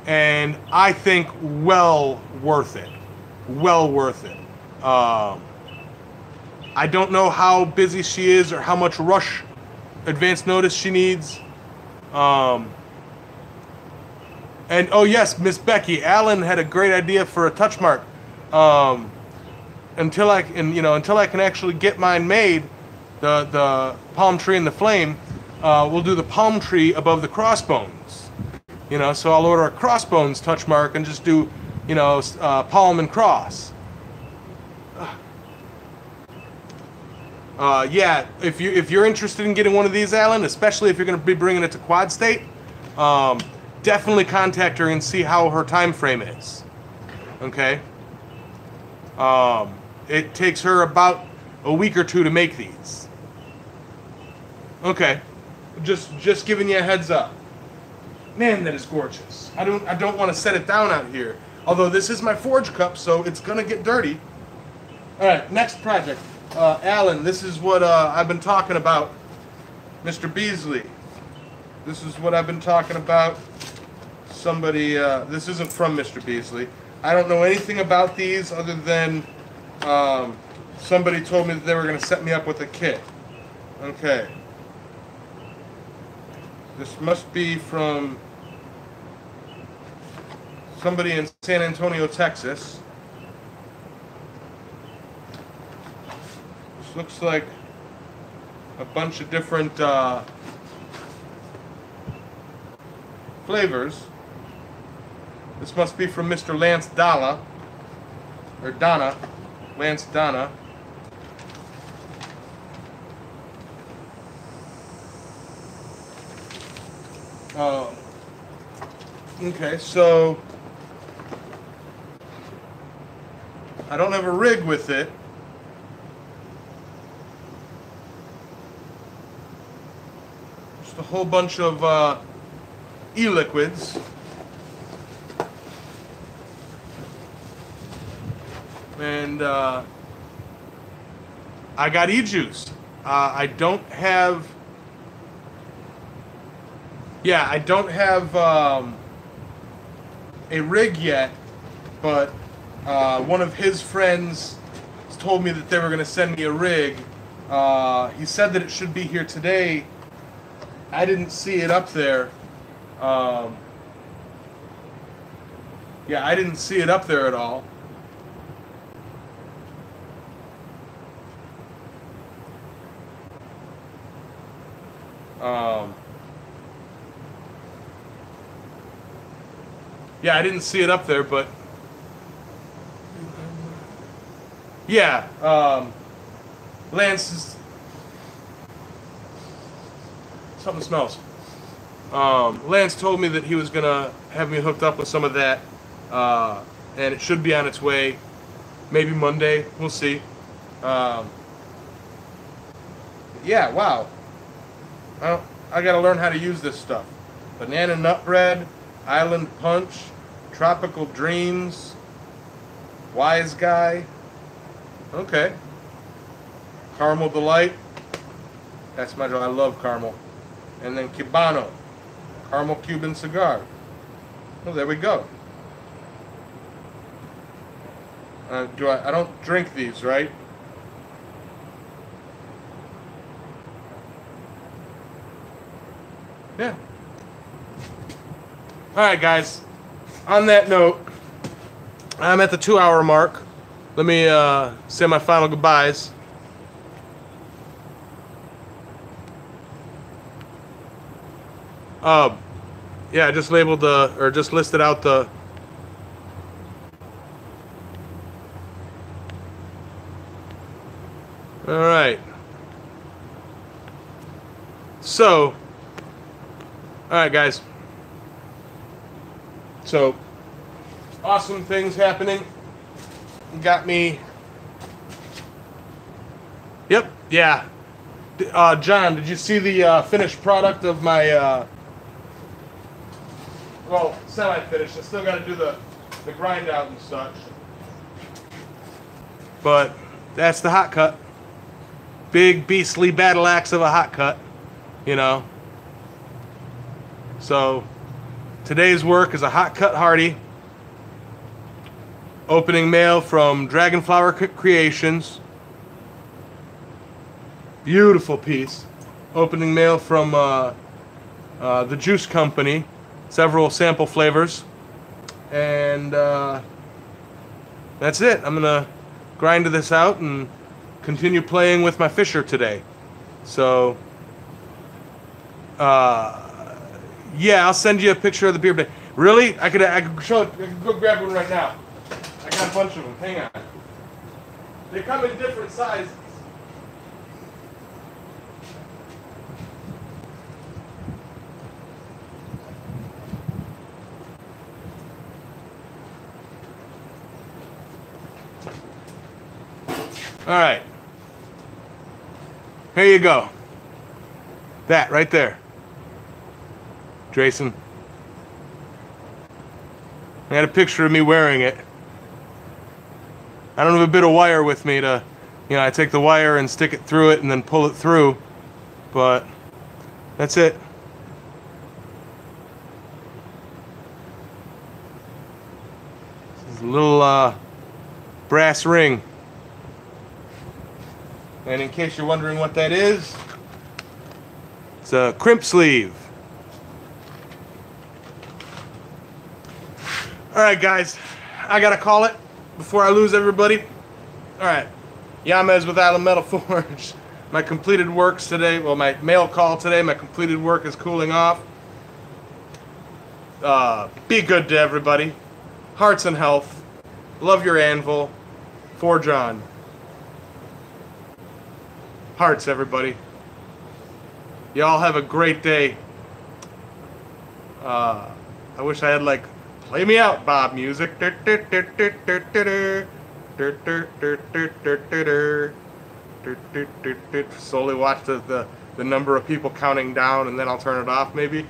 And I think well worth it. Well worth it. I don't know how busy she is or how much rush advance notice she needs. And oh yes, Miss Becky, Alan had a great idea for a touch mark. until I can actually get mine made, the palm tree and the flame, we'll do the palm tree above the crossbones. So I'll order a crossbones touch mark and just do, palm and cross. Yeah, if you're interested in getting one of these, Alan, especially if you're going to be bringing it to Quad State, definitely contact her and see how her time frame is. Okay. It takes her about a week or two to make these. Okay. Just giving you a heads up. Man, that is gorgeous. I don't want to set it down out here. Although this is my forge cup, so it's gonna get dirty. All right, next project. Alan, this is what I've been talking about. Mr. Beasley. This is what I've been talking about. Somebody, this isn't from Mr. Beasley. I don't know anything about these other than somebody told me that they were going to set me up with a kit. Okay. This must be from somebody in San Antonio, Texas. This looks like a bunch of different flavors. This must be from Mr. Lance Donna, or Donna, Lance Donna. Okay, so I don't have a rig with it. Just a whole bunch of e-liquids. And I got e-juice. I don't have a rig yet, but one of his friends told me that they were going to send me a rig. He said that it should be here today. I didn't see it up there. Yeah, I didn't see it up there at all. Yeah, I didn't see it up there, but yeah, Lance is, something smells. Lance told me that he was gonna have me hooked up with some of that, and it should be on its way, maybe Monday. We'll see. Yeah, wow. I gotta learn how to use this stuff. Banana nut bread, island punch, tropical dreams, wise guy. Okay. Caramel delight. That's my job. I love caramel. And then Cubano, caramel Cuban cigar. Oh, there we go. I don't drink these, right? Yeah. Alright, guys. On that note, I'm at the 2-hour mark. Let me say my final goodbyes. Yeah, I just labeled just listed out the Alright. So, alright, guys. So, awesome things happening. Got me. Yep, yeah. John, did you see the finished product of my, well, semi-finished. I still got to do the grind out and such. But that's the hot cut. Big, beastly battle axe of a hot cut, you know. So, today's work is a hot cut Hardy. Opening mail from Dragonflower Creations. Beautiful piece. Opening mail from the Juice Company. Several sample flavors. And that's it. I'm going to grind this out and continue playing with my fisher today. So, yeah, I'll send you a picture of the beer bag. Really? I could show it. I could go grab one right now. I got a bunch of them. Hang on. They come in different sizes. All right. Here you go. That right there. Jason. I had a picture of me wearing it. I don't have a bit of wire with me to, you know, I take the wire and stick it through it and then pull it through. But that's it. This is a little brass ring. And in case you're wondering what that is, it's a crimp sleeve. Alright guys, I gotta call it before I lose everybody. Alright, Yamez with Island Metal Forge. My completed works today, well my mail call today, my completed work is cooling off. Be good to everybody. Hearts and health. Love your anvil. Forgin. Hearts, everybody. Y'all have a great day. I wish I had like play me out, Bob music. Slowly watch the number of people counting down, and then I'll turn it off maybe.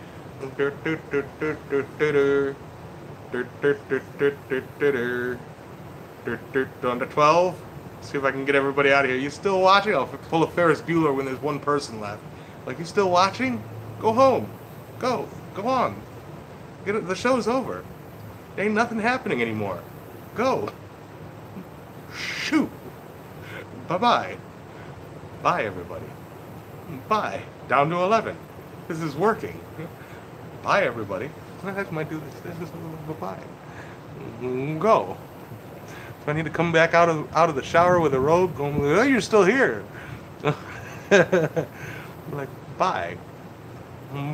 Down to 12. See if I can get everybody out of here. You still watching? I'll pull a Ferris Bueller when there's one person left. Like, you still watching? Go home. Go on. Get it. The show's over. There ain't nothing happening anymore. Go. Shoot. Bye-bye. Bye, everybody. Bye. Down to 11. This is working. Bye, everybody. I might do this. Bye-bye. Go. Do I need to come back out of the shower with a robe going, oh, you're still here. Like, bye.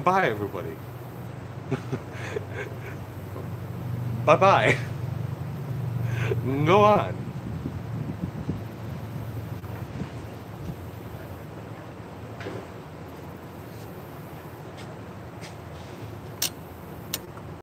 Bye, everybody. Bye-bye. Go on.